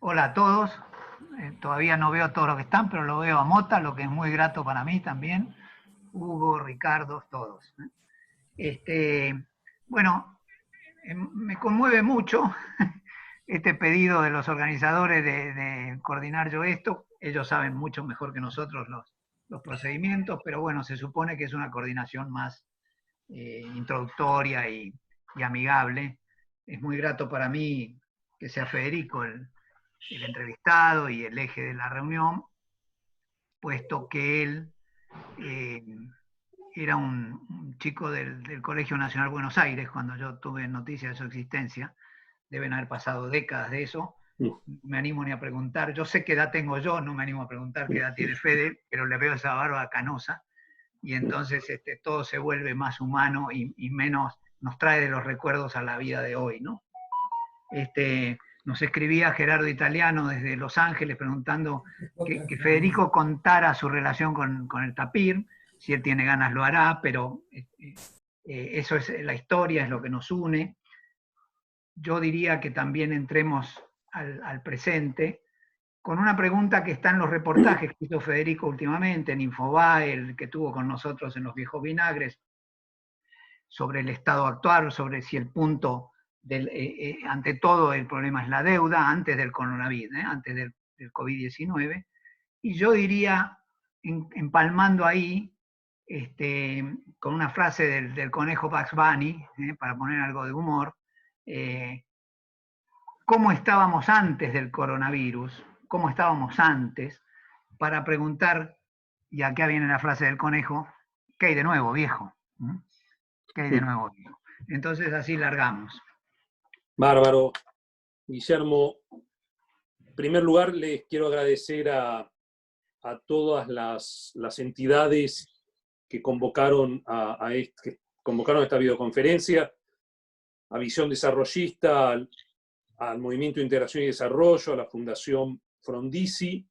Hola a todos. Todavía no veo todos los que están, pero lo veo a Mota, lo que es muy grato para mí también. Hugo, Ricardo, todos. Bueno, me conmueve mucho este pedido de los organizadores de coordinar yo esto. Ellos saben mucho mejor que nosotros los procedimientos, pero bueno, se supone que es una coordinación más introductoria y amigable. Es muy grato para mí que sea Federico el entrevistado y el eje de la reunión, puesto que él eh, era un chico del Colegio Nacional Buenos Aires cuando yo tuve noticia de su existencia. Deben haber pasado décadas de eso. No me animo ni a preguntar. Yo sé qué edad tengo yo, no me animo a preguntar qué edad tiene Fede, pero le veo esa barba canosa. Y entonces todo se vuelve más humano y menos nos trae de los recuerdos a la vida de hoy, ¿no? Nos escribía Gerardo Italiano desde Los Ángeles preguntando que Federico contara su relación con el tapir. Si él tiene ganas lo hará, pero eso es la historia, es lo que nos une. Yo diría que también entremos al presente con una pregunta que está en los reportajes que hizo Federico últimamente, en Infobae, el que tuvo con nosotros en Los Viejos Vinagres, sobre el estado actual, sobre si el punto ante todo el problema es la deuda, antes del coronavirus, antes del COVID-19. Y yo diría, empalmando ahí, con una frase del conejo Bugs Bunny, para poner algo de humor, ¿cómo estábamos antes del coronavirus? ¿Cómo estábamos antes? Para preguntar, y acá viene la frase del conejo, ¿qué hay de nuevo, viejo? ¿Qué hay de nuevo, viejo? Entonces así largamos. Bárbaro. Guillermo, en primer lugar les quiero agradecer a todas las entidades que convocaron que convocaron esta videoconferencia, a Visión Desarrollista, al Movimiento de Integración y Desarrollo, a la Fundación Frondizi.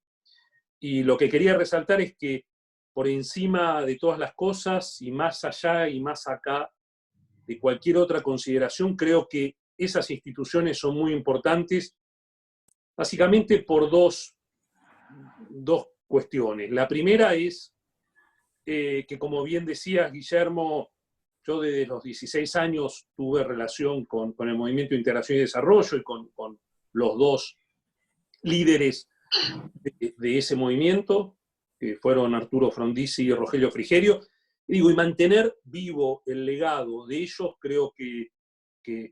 Y lo que quería resaltar es que por encima de todas las cosas, y más allá y más acá de cualquier otra consideración, creo que esas instituciones son muy importantes, básicamente por dos cuestiones. La primera es que, como bien decías, Guillermo, yo desde los 16 años tuve relación con el Movimiento de Integración y Desarrollo y con los dos líderes de ese movimiento, que fueron Arturo Frondizi y Rogelio Frigerio. Y mantener vivo el legado de ellos creo que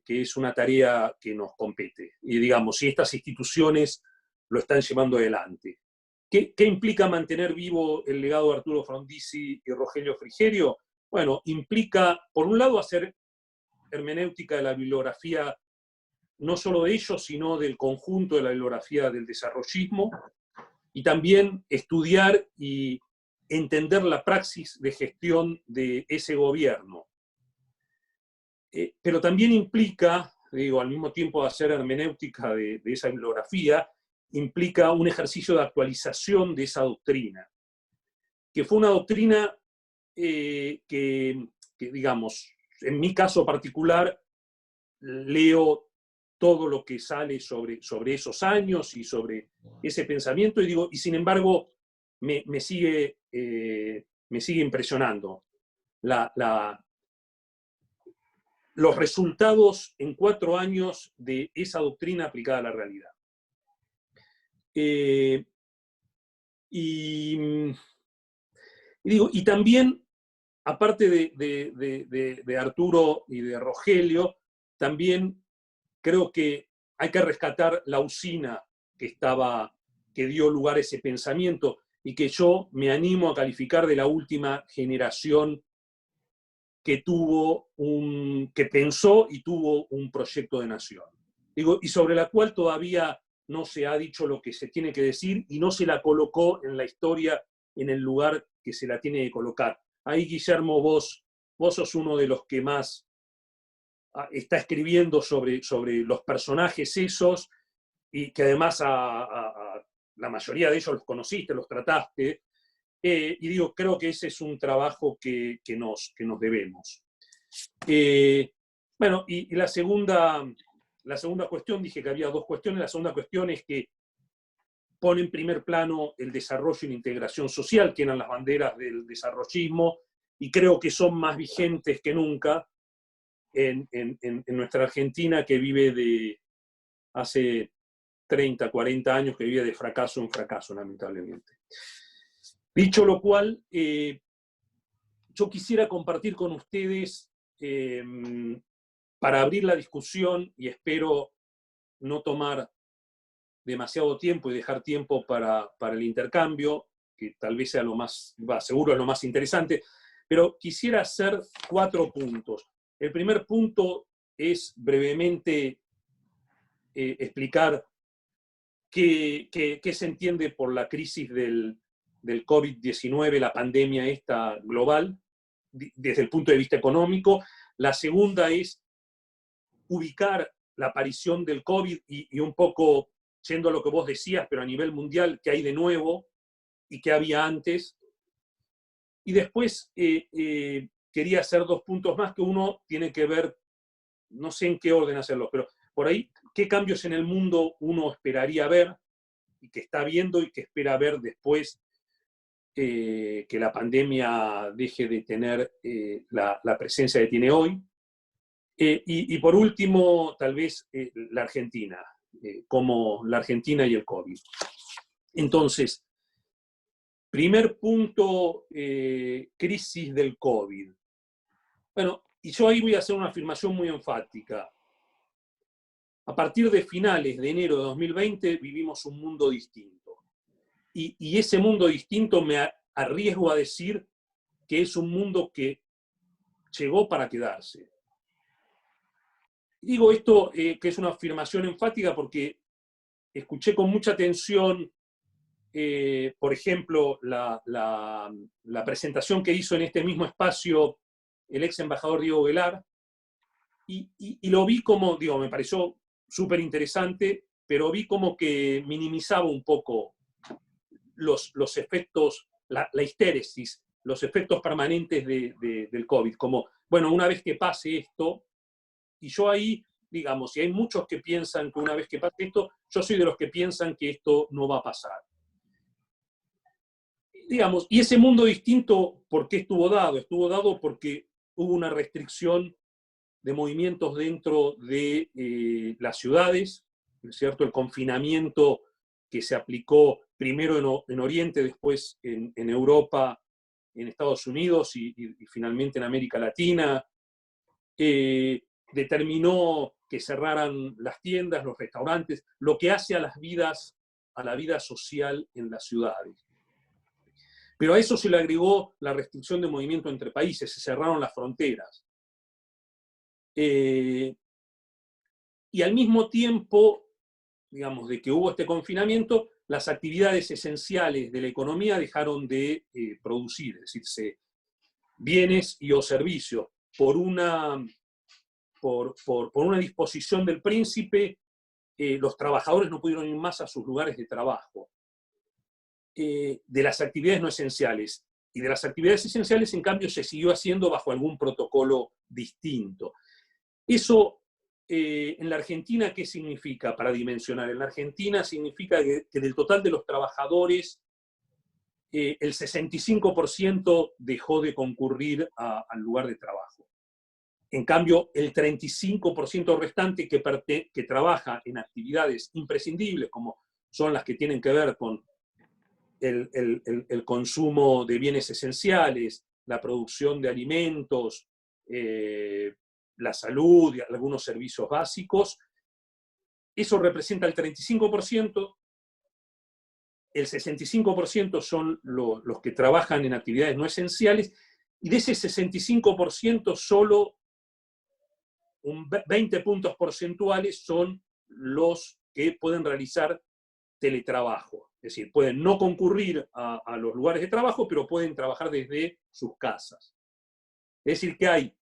es una tarea que nos compete. Y digamos, si estas instituciones lo están llevando adelante. ¿Qué implica mantener vivo el legado de Arturo Frondizi y Rogelio Frigerio? Bueno, implica, por un lado, hacer hermenéutica de la bibliografía, no solo de ellos, sino del conjunto de la bibliografía del desarrollismo, y también estudiar y entender la praxis de gestión de ese gobierno. Pero también implica, al mismo tiempo de hacer hermenéutica de esa bibliografía, implica un ejercicio de actualización de esa doctrina, que fue una doctrina que, digamos, en mi caso particular, leo todo lo que sale sobre esos años y sobre ese pensamiento, y sin embargo, me sigue impresionando los resultados en 4 años de esa doctrina aplicada a la realidad. Y también, aparte de Arturo y de Rogelio, también creo que hay que rescatar la usina que dio lugar a ese pensamiento y que yo me animo a calificar de la última generación que pensó y tuvo un proyecto de nación. Y sobre la cual todavía no se ha dicho lo que se tiene que decir y no se la colocó en la historia en el lugar que se la tiene que colocar. Ahí, Guillermo, vos sos uno de los que más está escribiendo sobre los personajes esos, y que además a la mayoría de ellos los conociste, los trataste, creo que ese es un trabajo que nos debemos. Bueno, y la segunda cuestión, dije que había 2 cuestiones. La segunda cuestión es que pone en primer plano el desarrollo y la integración social, que eran las banderas del desarrollismo, y creo que son más vigentes que nunca en nuestra Argentina, que vive de hace 30, 40 años, que vive de fracaso en fracaso, lamentablemente. Dicho lo cual, yo quisiera compartir con ustedes, para abrir la discusión, y espero no tomar demasiado tiempo y dejar tiempo para el intercambio, que tal vez sea lo más, seguro es lo más interesante, pero quisiera hacer 4 puntos. El primer punto es brevemente explicar qué se entiende por la crisis del COVID-19, la pandemia esta global, desde el punto de vista económico. La segunda es ubicar la aparición del COVID y un poco, yendo a lo que vos decías, pero a nivel mundial, qué hay de nuevo y qué había antes. Y después quería hacer 2 puntos más, que uno tiene que ver, no sé en qué orden hacerlo, pero por ahí, qué cambios en el mundo uno esperaría ver y que está viendo y que espera ver después que la pandemia deje de tener la presencia que tiene hoy. Y por último, tal vez la Argentina, como la Argentina y el COVID. Entonces, primer punto, crisis del COVID. Bueno, y yo ahí voy a hacer una afirmación muy enfática. A partir de finales de enero de 2020 vivimos un mundo distinto. Y ese mundo distinto me arriesgo a decir que es un mundo que llegó para quedarse. Digo esto, que es una afirmación enfática, porque escuché con mucha atención, por ejemplo, la presentación que hizo en este mismo espacio el ex embajador Diego Velar, y lo vi como, digo, me pareció súper interesante, pero vi como que minimizaba un poco los efectos, la histéresis, los efectos permanentes del COVID, como, bueno, una vez que pase esto, y yo ahí, digamos, y hay muchos que piensan que una vez que pase esto, yo soy de los que piensan que esto no va a pasar. Digamos, y ese mundo distinto, ¿por qué estuvo dado? Estuvo dado porque hubo una restricción de movimientos dentro de las ciudades, ¿no es cierto? El confinamiento que se aplicó primero en Oriente, después en Europa, en Estados Unidos y finalmente en América Latina, determinó que cerraran las tiendas, los restaurantes, lo que hace a la vida social en las ciudades. Pero a eso se le agregó la restricción de movimiento entre países, se cerraron las fronteras. Y al mismo tiempo, digamos, de que hubo este confinamiento, las actividades esenciales de la economía dejaron de producir, es decir, bienes y o servicios. Por una disposición del príncipe, los trabajadores no pudieron ir más a sus lugares de trabajo. De las actividades no esenciales. Y de las actividades esenciales, en cambio, se siguió haciendo bajo algún protocolo distinto. Eso, en la Argentina, ¿qué significa para dimensionar? En la Argentina significa que del total de los trabajadores, el 65% dejó de concurrir al lugar de trabajo. En cambio, el 35% restante que trabaja en actividades imprescindibles, como son las que tienen que ver con el consumo de bienes esenciales, la producción de alimentos, la salud y algunos servicios básicos, eso representa el 35%, el 65% son los que trabajan en actividades no esenciales, y de ese 65% solo un 20 puntos porcentuales son los que pueden realizar teletrabajo. Es decir, pueden no concurrir a los lugares de trabajo, pero pueden trabajar desde sus casas. Es decir, que hay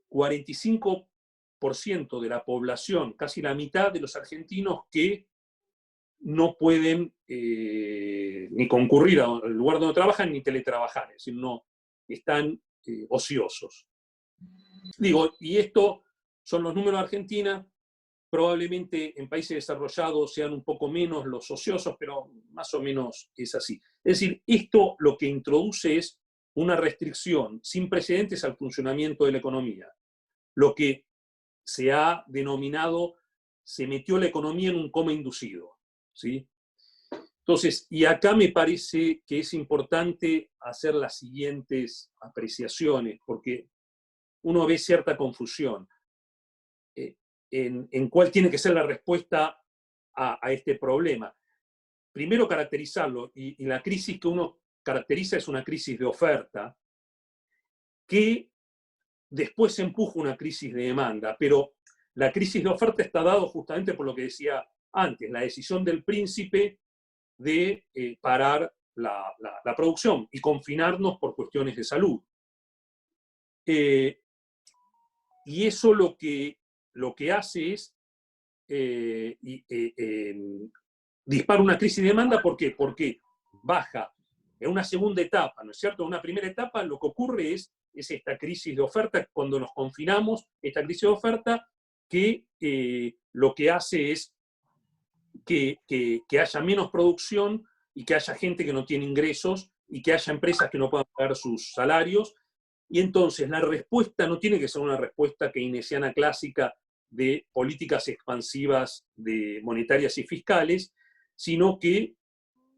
45% de la población, casi la mitad de los argentinos, que no pueden ni concurrir al lugar donde trabajan ni teletrabajar, es decir, no están ociosos. Digo, y esto son los números de Argentina. Probablemente en países desarrollados sean un poco menos los ociosos, pero más o menos es así. Es decir, esto lo que introduce es una restricción sin precedentes al funcionamiento de la economía. Lo que se ha denominado, se metió la economía en un coma inducido, ¿sí? Entonces, y acá me parece que es importante hacer las siguientes apreciaciones, porque uno ve cierta confusión en cuál tiene que ser la respuesta a este problema. Primero, caracterizarlo, y la crisis que uno caracteriza es una crisis de oferta, que después se empuja una crisis de demanda, pero la crisis de oferta está dado justamente por lo que decía antes, la decisión del príncipe de parar la producción y confinarnos por cuestiones de salud. Y eso lo que hace es dispara una crisis de demanda. ¿Por qué? Porque baja en una segunda etapa, ¿no es cierto? En una primera etapa lo que ocurre es esta crisis de oferta, cuando nos confinamos, esta crisis de oferta que lo que hace es que haya menos producción y que haya gente que no tiene ingresos y que haya empresas que no puedan pagar sus salarios. Y entonces la respuesta no tiene que ser una respuesta keynesiana clásica de políticas expansivas monetarias y fiscales, sino que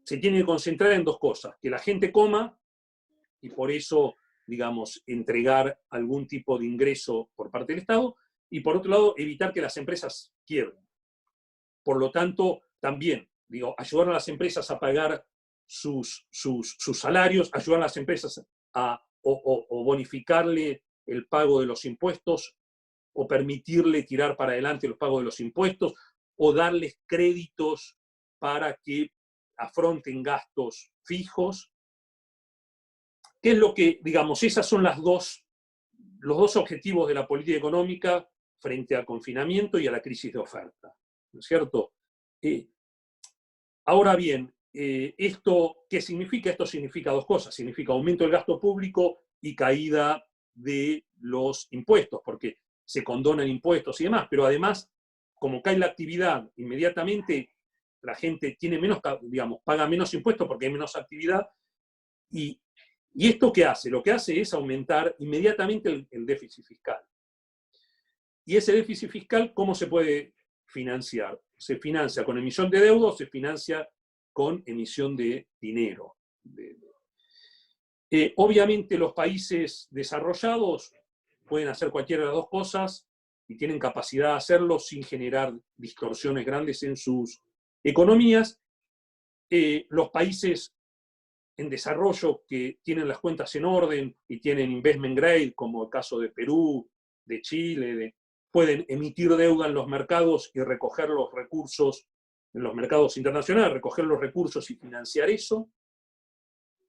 se tiene que concentrar en dos cosas: que la gente coma, y por eso, digamos, entregar algún tipo de ingreso por parte del Estado, y por otro lado, evitar que las empresas quiebren. Por lo tanto, también, digo, ayudar a las empresas a pagar sus salarios, ayudar a las empresas o bonificarle el pago de los impuestos, o permitirle tirar para adelante los pagos de los impuestos, o darles créditos para que afronten gastos fijos. ¿Qué es lo que, digamos, esas son los dos objetivos de la política económica frente al confinamiento y a la crisis de oferta, ¿no es cierto? Ahora bien, ¿esto qué significa? Esto significa dos cosas: significa aumento del gasto público y caída de los impuestos, porque se condonan impuestos y demás, pero además, como cae la actividad, inmediatamente la gente tiene menos, digamos, paga menos impuestos porque hay menos actividad. ¿Y esto qué hace? Lo que hace es aumentar inmediatamente el déficit fiscal. Y ese déficit fiscal, ¿cómo se puede financiar? Se financia con emisión de deuda o se financia con emisión de dinero. Obviamente los países desarrollados pueden hacer cualquiera de las dos cosas y tienen capacidad de hacerlo sin generar distorsiones grandes en sus economías. Los países en desarrollo que tienen las cuentas en orden y tienen investment grade, como el caso de Perú, de Chile, pueden emitir deuda en los mercados y recoger los recursos en los mercados internacionales, recoger los recursos y financiar eso.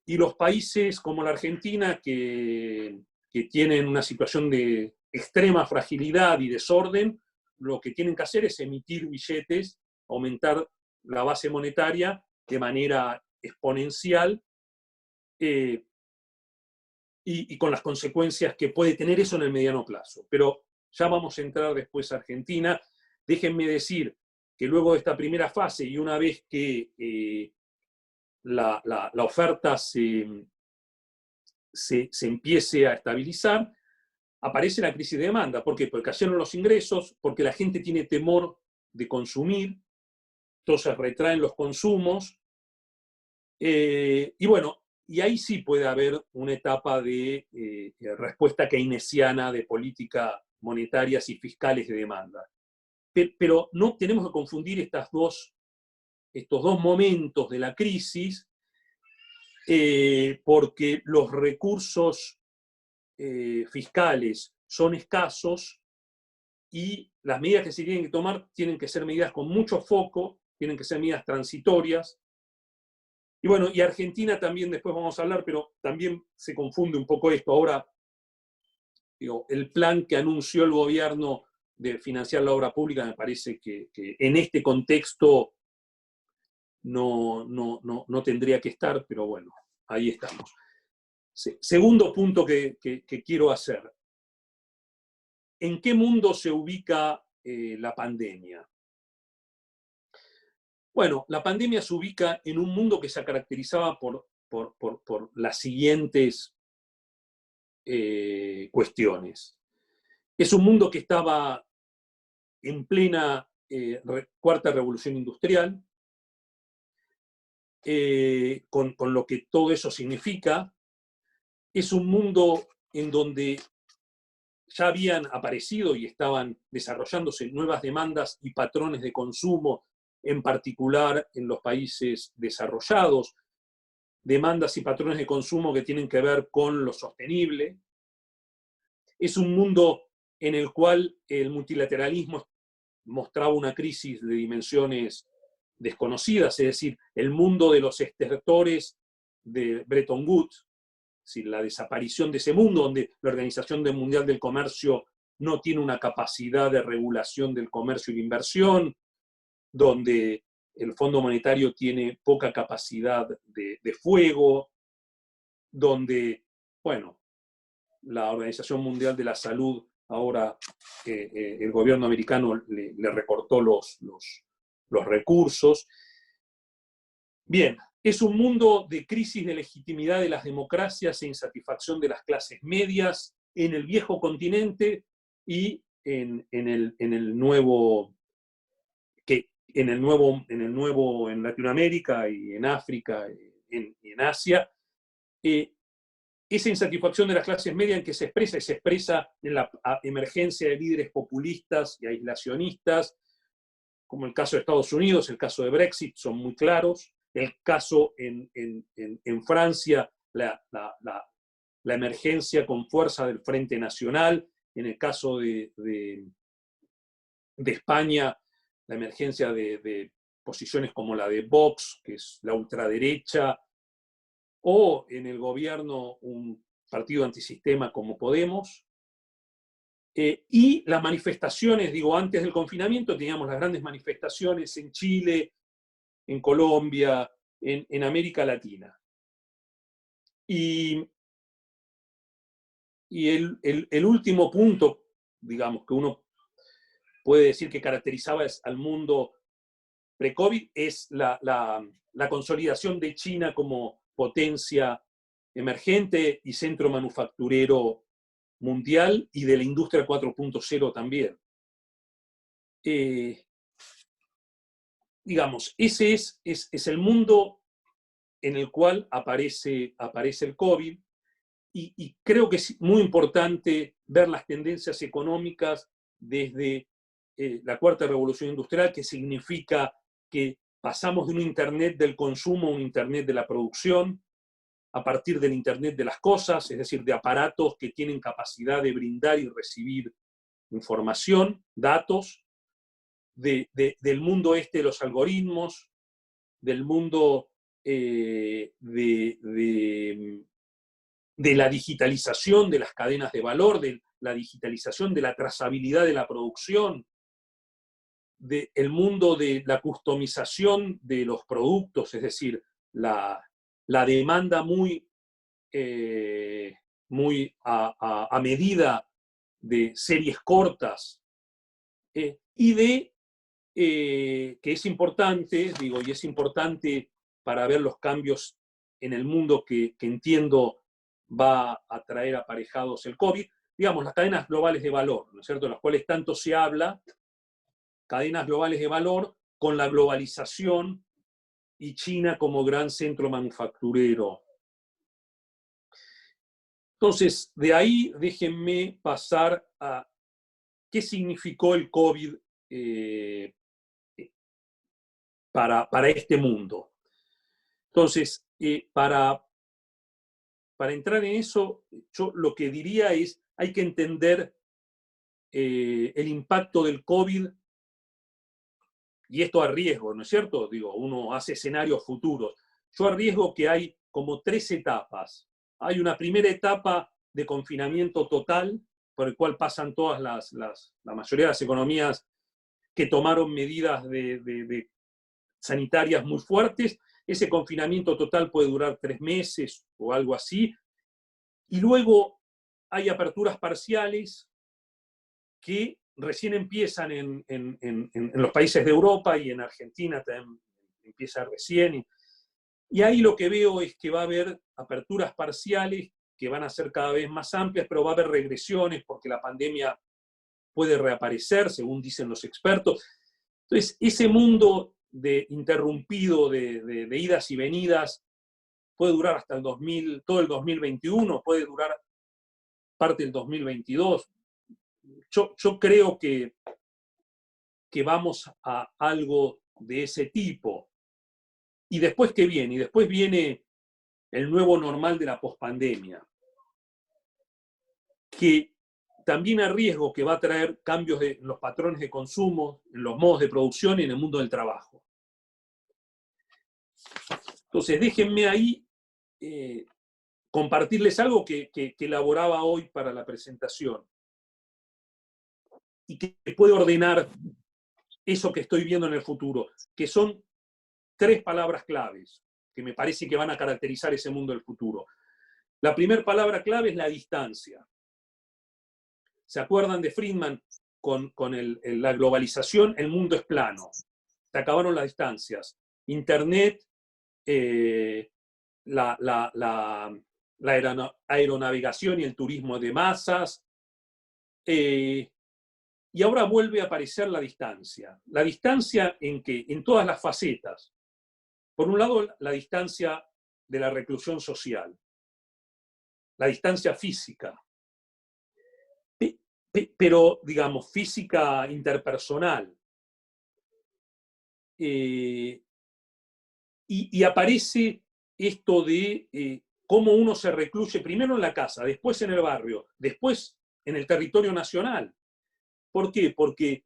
Y los países como la Argentina, que tienen una situación de extrema fragilidad y desorden, lo que tienen que hacer es emitir billetes, aumentar la base monetaria de manera exponencial, y con las consecuencias que puede tener eso en el mediano plazo. Pero ya vamos a entrar después a Argentina. Déjenme decir que luego de esta primera fase, y una vez que la oferta se empiece a estabilizar, aparece la crisis de demanda. ¿Por qué? Porque cayeron los ingresos, porque la gente tiene temor de consumir, entonces retraen los consumos, y bueno, y ahí sí puede haber una etapa de respuesta keynesiana de política monetarias y fiscales de demanda. Pero no tenemos que confundir estos dos momentos de la crisis, porque los recursos fiscales son escasos y las medidas que se tienen que tomar tienen que ser medidas con mucho foco, tienen que ser medidas transitorias. Y bueno, y Argentina también después vamos a hablar, pero también se confunde un poco esto. Ahora, digo, el plan que anunció el gobierno de financiar la obra pública me parece que en este contexto no tendría que estar, pero bueno, ahí estamos. Segundo punto que quiero hacer. ¿En qué mundo se ubica la pandemia? Bueno, la pandemia se ubica en un mundo que se caracterizaba por las siguientes cuestiones. Es un mundo que estaba en plena cuarta revolución industrial, con lo que todo eso significa. Es un mundo en donde ya habían aparecido y estaban desarrollándose nuevas demandas y patrones de consumo, en particular en los países desarrollados, demandas y patrones de consumo que tienen que ver con lo sostenible. Es un mundo en el cual el multilateralismo mostraba una crisis de dimensiones desconocidas, es decir, el mundo de los estertores de Bretton Woods, es decir, la desaparición de ese mundo donde la Organización Mundial del Comercio no tiene una capacidad de regulación del comercio y la inversión, donde el Fondo Monetario tiene poca capacidad de fuego, donde, bueno, la Organización Mundial de la Salud, ahora el gobierno americano le recortó los recursos. Bien, es un mundo de crisis de legitimidad de las democracias e insatisfacción de las clases medias en el viejo continente y en el nuevo, en Latinoamérica y en África y en Asia. Esa insatisfacción de las clases medias en que se expresa en la emergencia de líderes populistas y aislacionistas, como el caso de Estados Unidos, el caso de Brexit, son muy claros. El caso en Francia, la emergencia con fuerza del Frente Nacional. En el caso de España, la emergencia de posiciones como la de Vox, que es la ultraderecha, o en el gobierno un partido antisistema como Podemos. Y las manifestaciones, digo, antes del confinamiento teníamos las grandes manifestaciones en Chile, en Colombia, en América Latina. Y el último punto, digamos, que uno puede decir que caracterizaba al mundo pre-COVID es la consolidación de China como potencia emergente y centro manufacturero mundial y de la industria 4.0 también. Digamos, ese es el mundo en el cual aparece el COVID y creo que es muy importante ver las tendencias económicas desde la cuarta revolución industrial, que significa que pasamos de un Internet del consumo a un Internet de la producción, a partir del Internet de las cosas, es decir, de aparatos que tienen capacidad de brindar y recibir información, datos, del mundo de los algoritmos, del mundo de la digitalización de las cadenas de valor, de la digitalización de la trazabilidad de la producción, del mundo de la customización de los productos, es decir, la demanda muy a medida de series cortas, y que es importante, digo, y es importante para ver los cambios en el mundo que entiendo va a traer aparejados el COVID, digamos, las cadenas globales de valor, ¿no es cierto?, de las cuales tanto se habla, cadenas globales de valor con la globalización y China como gran centro manufacturero. Entonces, de ahí déjenme pasar a qué significó el COVID para este mundo. Entonces, para entrar en eso, yo lo que diría es, hay que entender el impacto del COVID, y esto a riesgo, ¿no es cierto? Digo, uno hace escenarios futuros. Yo arriesgo que hay como 3 etapas. Hay una primera etapa de confinamiento total, por el cual pasan todas la mayoría de las economías que tomaron medidas sanitarias muy fuertes. Ese confinamiento total puede durar 3 meses o algo así. Y luego hay aperturas parciales que recién empiezan en los países de Europa y en Argentina, en empieza recién. Y ahí lo que veo es que va a haber aperturas parciales que van a ser cada vez más amplias, pero va a haber regresiones porque la pandemia puede reaparecer, según dicen los expertos. Entonces, ese mundo interrumpido de idas y venidas puede durar hasta todo el 2021, puede durar parte del 2022. Yo creo que vamos a algo de ese tipo. ¿Y después qué viene? Y después viene el nuevo normal de la pospandemia, que también a riesgo que va a traer cambios en los patrones de consumo, en los modos de producción y en el mundo del trabajo. Entonces, déjenme ahí compartirles algo que elaboraba hoy para la presentación y que puede ordenar eso que estoy viendo en el futuro, que son 3 palabras claves que me parece que van a caracterizar ese mundo del futuro. La primera palabra clave es la distancia. ¿Se acuerdan de Friedman con la globalización? El mundo es plano. Se acabaron las distancias. Internet, la aeronavegación y el turismo de masas. Y ahora vuelve a aparecer la distancia. La distancia en todas las facetas. Por un lado, la distancia de la reclusión social, la distancia física, pero, digamos, física interpersonal. Y aparece esto de cómo uno se recluye primero en la casa, después en el barrio, después en el territorio nacional. ¿Por qué? Porque,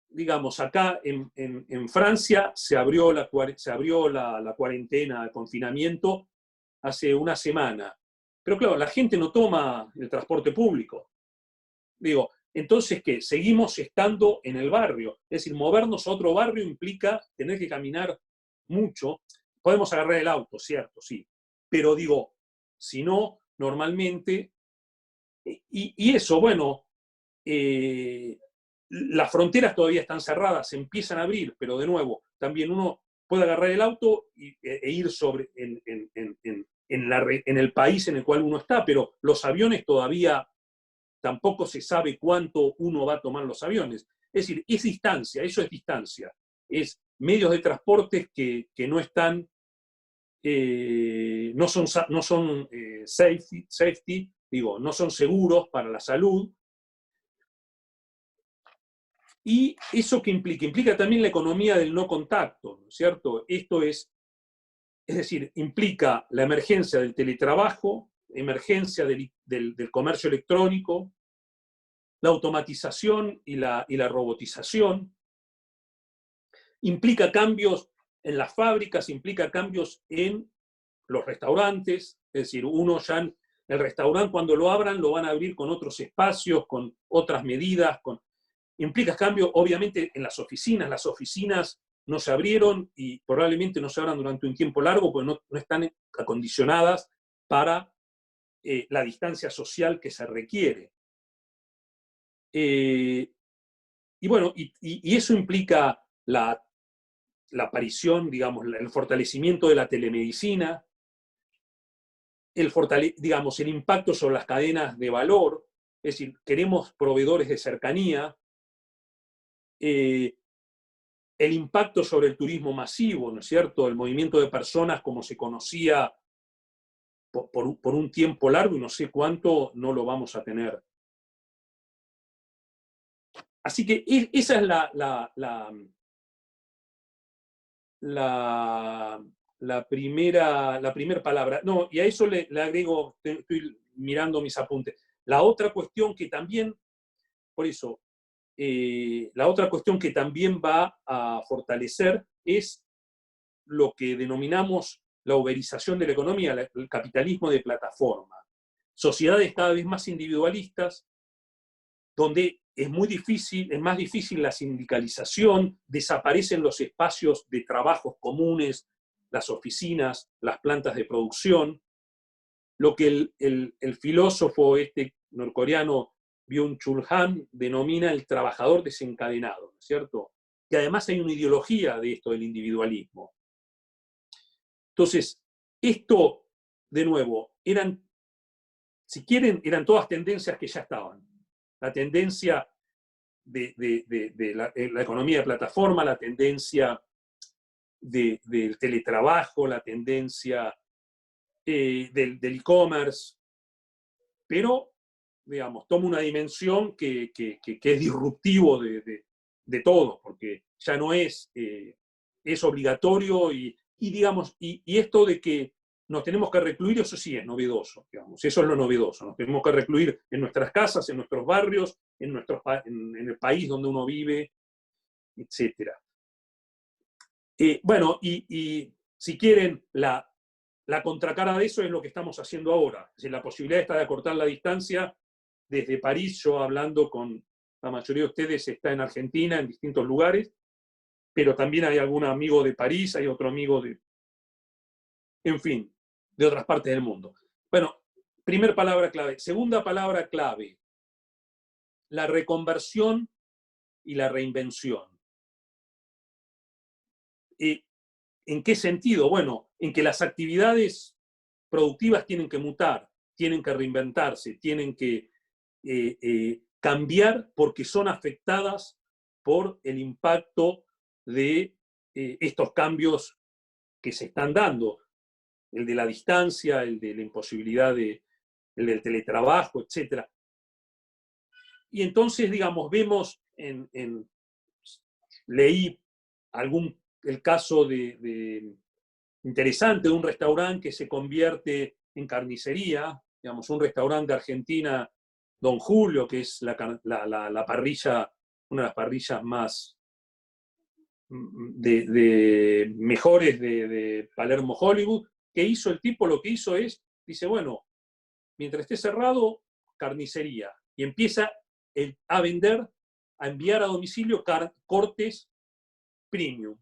digamos, acá en Francia se abrió la cuarentena, el confinamiento, hace una semana. Pero claro, la gente no toma el transporte público. Digo, entonces, ¿qué? Seguimos estando en el barrio. Es decir, movernos a otro barrio implica tener que caminar mucho. Podemos agarrar el auto, cierto, sí. Pero digo, si no, normalmente... Y eso, bueno, las fronteras todavía están cerradas, se empiezan a abrir, pero de nuevo, también uno puede agarrar el auto e ir en el país en el cual uno está, pero los aviones todavía tampoco se sabe cuánto uno va a tomar los aviones. Es decir, es distancia, eso es distancia. Es medios de transporte que no están, no son safety, digo, no son seguros para la salud. Y eso que implica también la economía del no contacto, ¿no es cierto? Esto es decir, implica la emergencia del teletrabajo, emergencia del comercio electrónico, la automatización y la robotización, implica cambios en las fábricas, implica cambios en los restaurantes, es decir, uno ya el restaurante cuando lo abran lo van a abrir con otros espacios, con otras medidas, implica cambios obviamente en las oficinas no se abrieron y probablemente no se abran durante un tiempo largo porque no están acondicionadas para la distancia social que se requiere. Y bueno, y eso implica la aparición, digamos, el fortalecimiento de la telemedicina, digamos, el impacto sobre las cadenas de valor, es decir, queremos proveedores de cercanía, el impacto sobre el turismo masivo, ¿no es cierto? El movimiento de personas como se conocía por un tiempo largo y no sé cuánto no lo vamos a tener. Así que esa es la primera palabra. No, y a eso le agrego, estoy mirando mis apuntes. La otra cuestión que también, por eso, la otra cuestión que también va a fortalecer es lo que denominamos la uberización de la economía, el capitalismo de plataforma. Sociedades cada vez más individualistas, donde es más difícil la sindicalización, desaparecen los espacios de trabajos comunes, las oficinas, las plantas de producción, lo que el filósofo norcoreano Byung-Chul Han denomina el trabajador desencadenado, ¿no es cierto? que además hay una ideología de esto del individualismo. Entonces, esto, de nuevo, si quieren, eran todas tendencias que ya estaban. La tendencia de la economía de plataforma, la tendencia del teletrabajo, la tendencia del e-commerce, pero, digamos, toma una dimensión que es disruptivo de todo, porque ya no es obligatorio digamos, y esto de que nos tenemos que recluir, eso sí es novedoso, digamos, eso es lo novedoso, nos tenemos que recluir en nuestras casas, en nuestros barrios, en el país donde uno vive, etc. Bueno, y si quieren, la contracara de eso es lo que estamos haciendo ahora. Es decir, la posibilidad está de acortar la distancia desde París. Yo hablando con la mayoría de ustedes está en Argentina, en distintos lugares, pero también hay algún amigo de París, hay otro amigo en fin, de otras partes del mundo. Bueno, primer palabra clave. Segunda palabra clave, la reconversión y la reinvención. ¿En qué sentido? Bueno, en que las actividades productivas tienen que mutar, tienen que reinventarse, tienen que cambiar porque son afectadas por el impacto de estos cambios que se están dando, el de la distancia, el de la imposibilidad el del teletrabajo, etc. Y entonces, digamos, vemos leí el caso interesante de un restaurante que se convierte en carnicería, digamos, un restaurante de Argentina, Don Julio, que es la parrilla, una de las parrillas más mejores de Palermo, Hollywood. ¿Qué hizo el tipo? Lo que hizo dice, bueno, mientras esté cerrado, carnicería. Y empieza a vender, a enviar a domicilio cortes premium.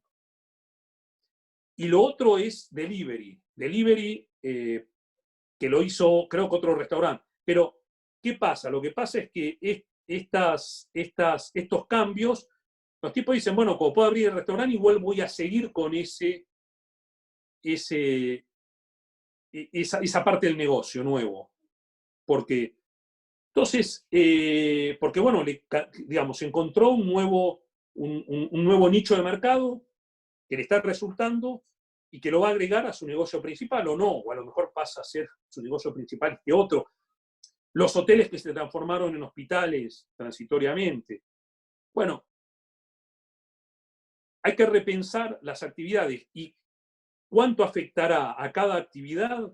Y lo otro es delivery. Delivery que lo hizo, creo que otro restaurante. Pero, ¿qué pasa? Lo que pasa es que estos cambios, los tipos dicen, bueno, como puedo abrir el restaurante, igual voy a seguir con esa parte del negocio nuevo. Porque, entonces, porque bueno, digamos, encontró un nuevo nicho de mercado que le está resultando y que lo va a agregar a su negocio principal, o no, o a lo mejor pasa a ser su negocio principal que otro. Los hoteles que se transformaron en hospitales transitoriamente. Bueno, hay que repensar las actividades y cuánto afectará a cada actividad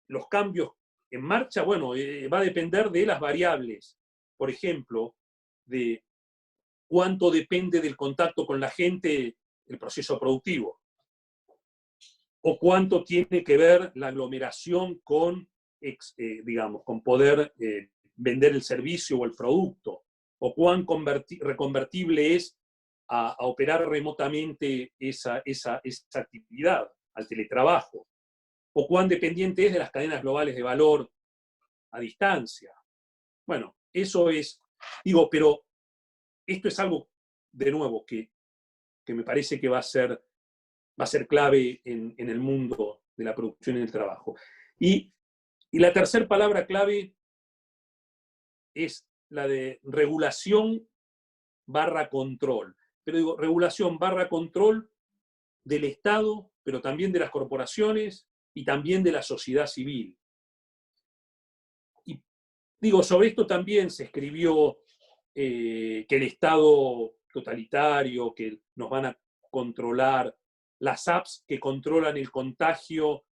los cambios en marcha. Bueno, va a depender de las variables. Por ejemplo, de cuánto depende del contacto con la gente el proceso productivo. O cuánto tiene que ver la aglomeración con, digamos, con poder vender el servicio o el producto, o cuán reconvertible es a operar remotamente esa actividad, al teletrabajo, o cuán dependiente es de las cadenas globales de valor a distancia. Bueno, eso es, digo, pero esto es algo, de nuevo, que me parece que va a ser clave en el mundo de la producción y del trabajo. Y la tercera palabra clave es la de regulación / control. Pero digo, regulación / control del Estado, pero también de las corporaciones y también de la sociedad civil. Y digo, sobre esto también se escribió que el Estado totalitario, que nos van a controlar, las apps que controlan el contagio,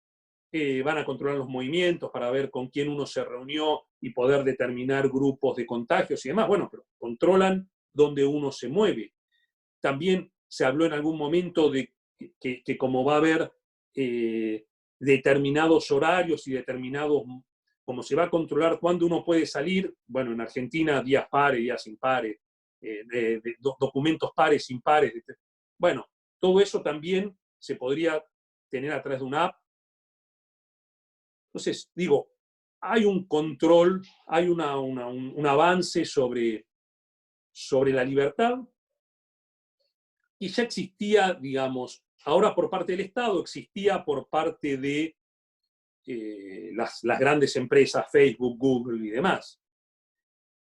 van a controlar los movimientos para ver con quién uno se reunió y poder determinar grupos de contagios y demás. Bueno, pero controlan dónde uno se mueve. También se habló en algún momento de que como va a haber determinados horarios y determinados, como se va a controlar cuándo uno puede salir, bueno, en Argentina días pares, días impares, documentos pares, impares. Bueno, todo eso también se podría tener a través de una app. Entonces, digo, hay un control, hay un avance sobre la libertad, y ya existía, digamos, ahora por parte del Estado, existía por parte de las grandes empresas, Facebook, Google y demás.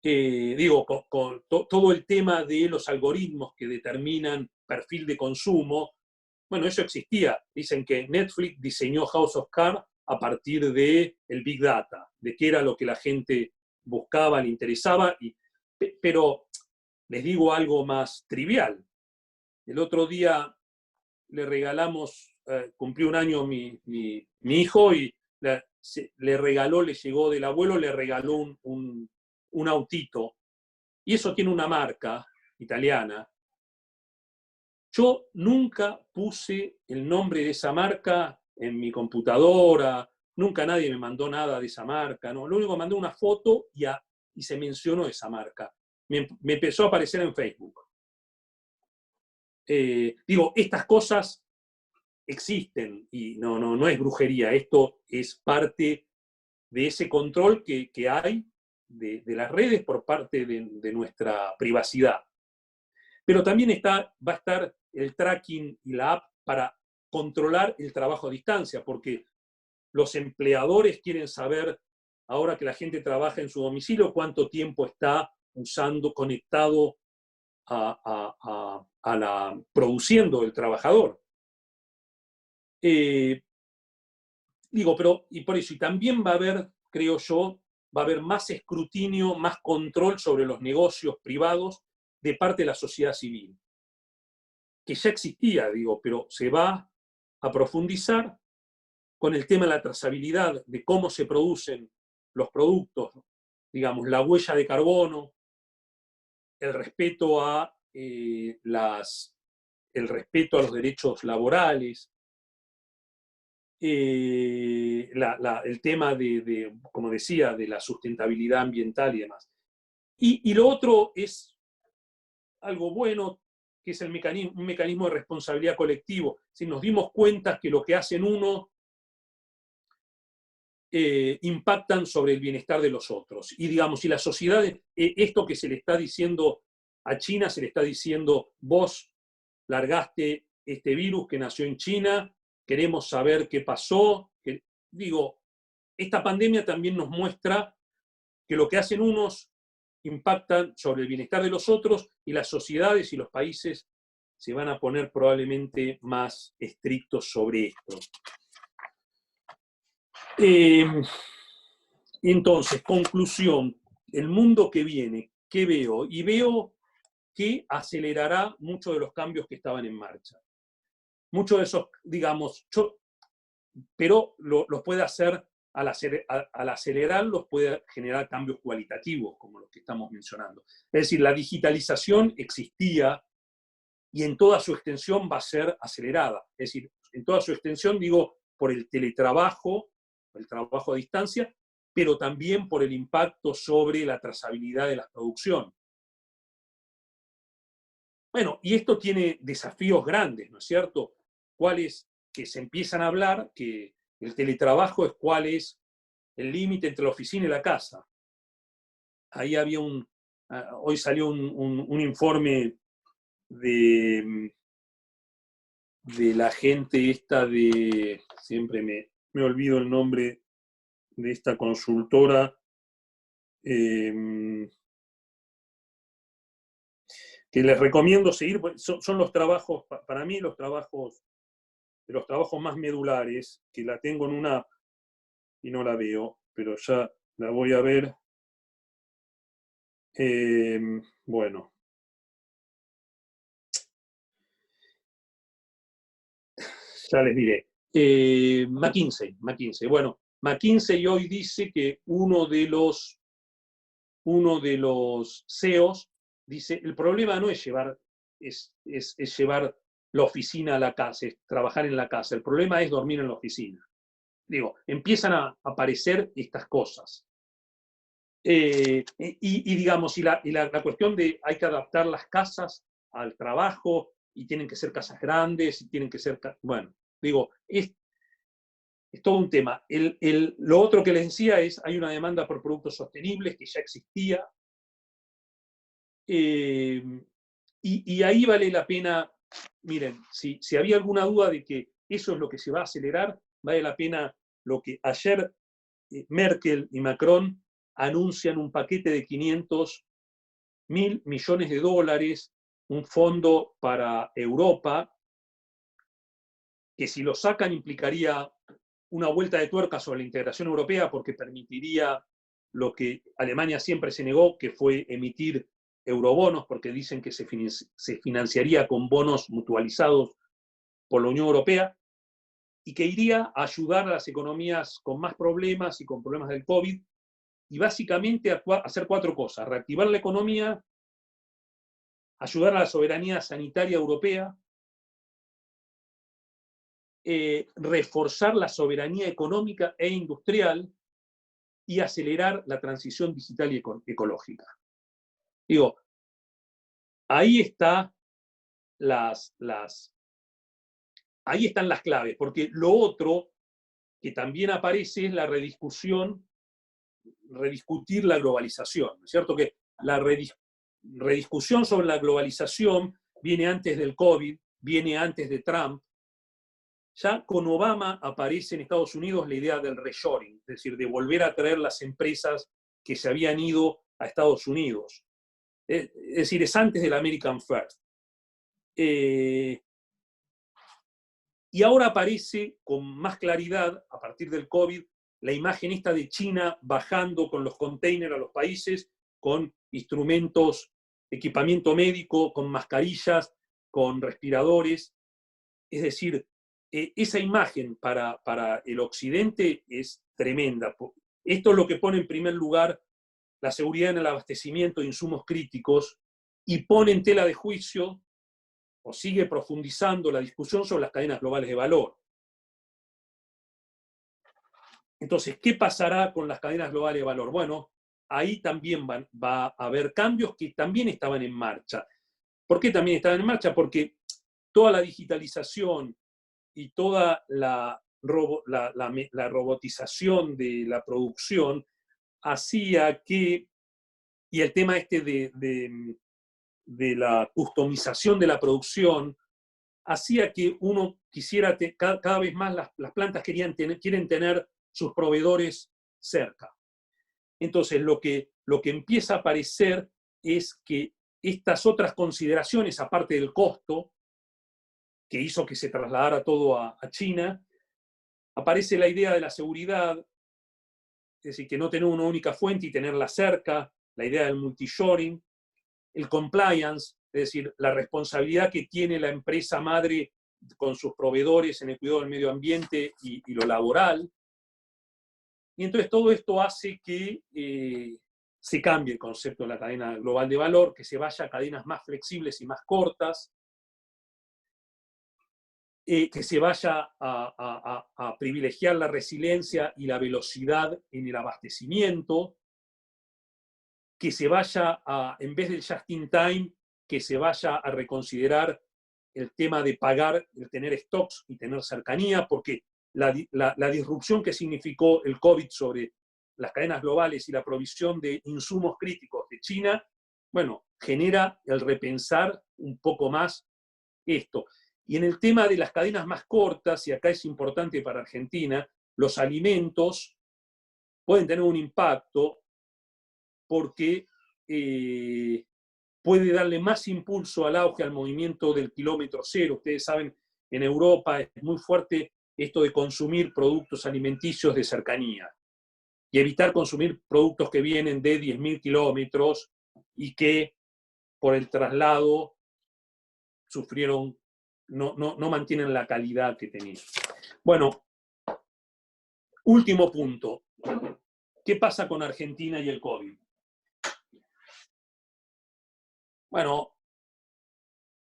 Digo, con todo el tema de los algoritmos que determinan perfil de consumo, bueno, eso existía. Dicen que Netflix diseñó House of Cards a partir del Big Data, de qué era lo que la gente buscaba, le interesaba, pero les digo algo más trivial. El otro día le regalamos, cumplió un año mi hijo y le regaló, le llegó del abuelo, le regaló un autito. Y eso tiene una marca italiana. Yo nunca puse el nombre de esa marca en mi computadora, nunca nadie me mandó nada de esa marca, ¿no? Lo único que mandé una foto y se mencionó esa marca. Me empezó a aparecer en Facebook. Digo, estas cosas existen y no es brujería, esto es parte de ese control que hay de las redes por parte de nuestra privacidad. Pero también va a estar el tracking y la app para controlar el trabajo a distancia, porque los empleadores quieren saber, ahora que la gente trabaja en su domicilio, cuánto tiempo está conectado produciendo el trabajador. Digo, pero, y por eso, y también va a haber, creo yo, va a haber más escrutinio, más control sobre los negocios privados de parte de la sociedad civil, que ya existía, digo, pero se va a profundizar con el tema de la trazabilidad, de cómo se producen los productos, digamos, la huella de carbono, el respeto a, el respeto a los derechos laborales, el tema como decía, de la sustentabilidad ambiental y demás. Y lo otro es algo bueno, que es un mecanismo de responsabilidad colectivo. Si nos dimos cuenta que lo que hacen uno impactan sobre el bienestar de los otros. Y digamos, si la sociedad, esto que se le está diciendo a China, se le está diciendo, vos largaste este virus que nació en China, queremos saber qué pasó. Digo, esta pandemia también nos muestra que lo que hacen unos impactan sobre el bienestar de los otros y las sociedades y los países se van a poner probablemente más estrictos sobre esto. Entonces, conclusión, el mundo que viene, ¿qué veo? Y veo que acelerará muchos de los cambios que estaban en marcha. Muchos de esos, digamos, pero los puede hacer, al acelerarlos puede generar cambios cualitativos, como los que estamos mencionando. Es decir, la digitalización existía y en toda su extensión va a ser acelerada. Es decir, en toda su extensión, digo, por el teletrabajo, el trabajo a distancia, pero también por el impacto sobre la trazabilidad de la producción. Bueno, y esto tiene desafíos grandes, ¿no es cierto? ¿Cuáles que se empiezan a hablar? Que el teletrabajo es cuál es el límite entre la oficina y la casa. Ahí había hoy salió un informe de la gente esta siempre me olvido el nombre de esta consultora, que les recomiendo seguir, son los trabajos, para mí los trabajos más medulares, que la tengo en una y no la veo, pero ya la voy a ver. Bueno. Ya les diré. McKinsey. Bueno, McKinsey hoy dice que uno de los CEOs dice, el problema no es llevar la oficina a la casa, es trabajar en la casa. El problema es dormir en la oficina. Digo, empiezan a aparecer estas cosas. Y digamos, la cuestión de hay que adaptar las casas al trabajo y tienen que ser casas grandes y tienen que ser, bueno, digo, es todo un tema. Lo otro que les decía es, hay una demanda por productos sostenibles que ya existía, y ahí vale la pena miren, si había alguna duda de que eso es lo que se va a acelerar, vale la pena lo que ayer Merkel y Macron anuncian un paquete de 500.000 millones de dólares, un fondo para Europa, que si lo sacan implicaría una vuelta de tuerca sobre la integración europea porque permitiría lo que Alemania siempre se negó, que fue emitir eurobonos, porque dicen que se financiaría con bonos mutualizados por la Unión Europea, y que iría a ayudar a las economías con más problemas y con problemas del COVID, y básicamente hacer 4 cosas: reactivar la economía, ayudar a la soberanía sanitaria europea, reforzar la soberanía económica e industrial y acelerar la transición digital y ecológica. Digo, ahí están las claves, porque lo otro que también aparece es la rediscutir la globalización. ¿No es cierto? Que la rediscusión sobre la globalización viene antes del COVID, viene antes de Trump. Ya con Obama aparece en Estados Unidos la idea del reshoring, es decir, de volver a traer las empresas que se habían ido a Estados Unidos. Es decir, es antes del American First. Y ahora aparece con más claridad, a partir del COVID, la imagen esta de China bajando con los containers a los países, con instrumentos, equipamiento médico, con mascarillas, con respiradores. Es decir, esa imagen para el Occidente es tremenda. Esto es lo que pone en primer lugar la seguridad en el abastecimiento de insumos críticos y pone en tela de juicio o sigue profundizando la discusión sobre las cadenas globales de valor. Entonces, ¿qué pasará con las cadenas globales de valor? Bueno, ahí también va a haber cambios que también estaban en marcha. ¿Por qué también estaban en marcha? Porque toda la digitalización y toda la robotización de la producción hacía que, y el tema este de la customización de la producción, hacía que uno quisiera, cada vez más las plantas quieren tener sus proveedores cerca. Entonces, lo que empieza a aparecer es que estas otras consideraciones, aparte del costo, que hizo que se trasladara todo a China, aparece la idea de la seguridad, es decir, que no tener una única fuente y tenerla cerca, la idea del multishoring, el compliance, es decir, la responsabilidad que tiene la empresa madre con sus proveedores en el cuidado del medio ambiente y lo laboral. Y entonces todo esto hace que se cambie el concepto de la cadena global de valor, que se vaya a cadenas más flexibles y más cortas, que se vaya a privilegiar la resiliencia y la velocidad en el abastecimiento, que se vaya en vez del just in time, que se vaya a reconsiderar el tema de pagar, el tener stocks y tener cercanía, porque la disrupción que significó el COVID sobre las cadenas globales y la provisión de insumos críticos de China, bueno, genera el repensar un poco más esto. Y en el tema de las cadenas más cortas, y acá es importante para Argentina, los alimentos pueden tener un impacto porque puede darle más impulso al auge, al movimiento del kilómetro cero. Ustedes saben, en Europa es muy fuerte esto de consumir productos alimenticios de cercanía y evitar consumir productos que vienen de 10.000 kilómetros y que por el traslado sufrieron, no mantienen la calidad que tenían. Bueno, último punto. ¿Qué pasa con Argentina y el COVID? Bueno,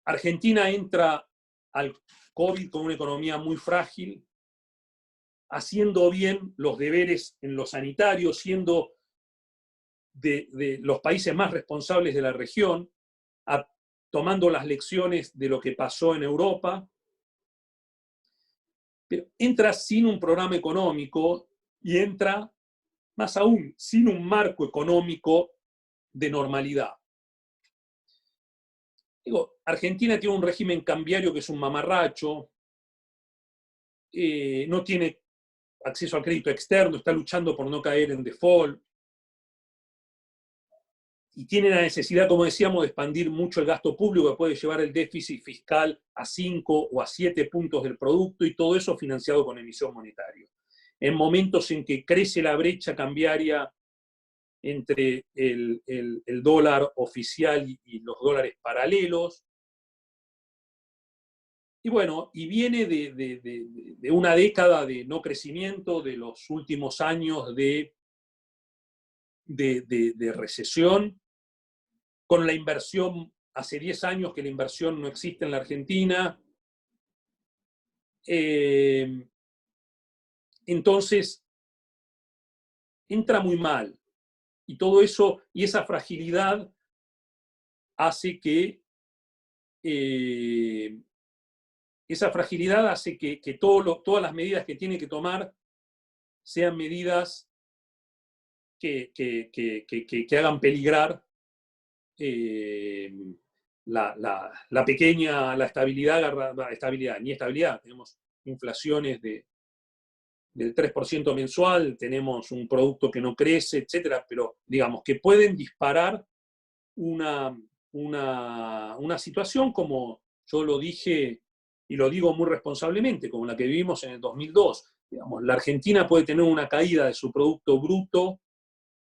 Argentina entra al COVID con una economía muy frágil, haciendo bien los deberes en lo sanitario, siendo de los países más responsables de la región, tomando las lecciones de lo que pasó en Europa, pero entra sin un programa económico y entra, más aún, sin un marco económico de normalidad. Digo, Argentina tiene un régimen cambiario que es un mamarracho, no tiene acceso al crédito externo, está luchando por no caer en default, y tiene la necesidad, como decíamos, de expandir mucho el gasto público, que puede llevar el déficit fiscal a 5 o a 7 puntos del producto, y todo eso financiado con emisión monetaria. En momentos en que crece la brecha cambiaria entre el dólar oficial y los dólares paralelos, y bueno, y viene de una década de no crecimiento, de los últimos años de recesión, con la inversión, hace 10 años que la inversión no existe en la Argentina. Entonces, entra muy mal. Y todo eso, y esa fragilidad hace que todas las medidas que tiene que tomar sean medidas que hagan peligrar la estabilidad. Tenemos inflaciones del 3% mensual, tenemos un producto que no crece, etcétera, pero digamos que pueden disparar una situación, como yo lo dije y lo digo muy responsablemente, como la que vivimos en el 2002. Digamos, la Argentina puede tener una caída de su Producto Bruto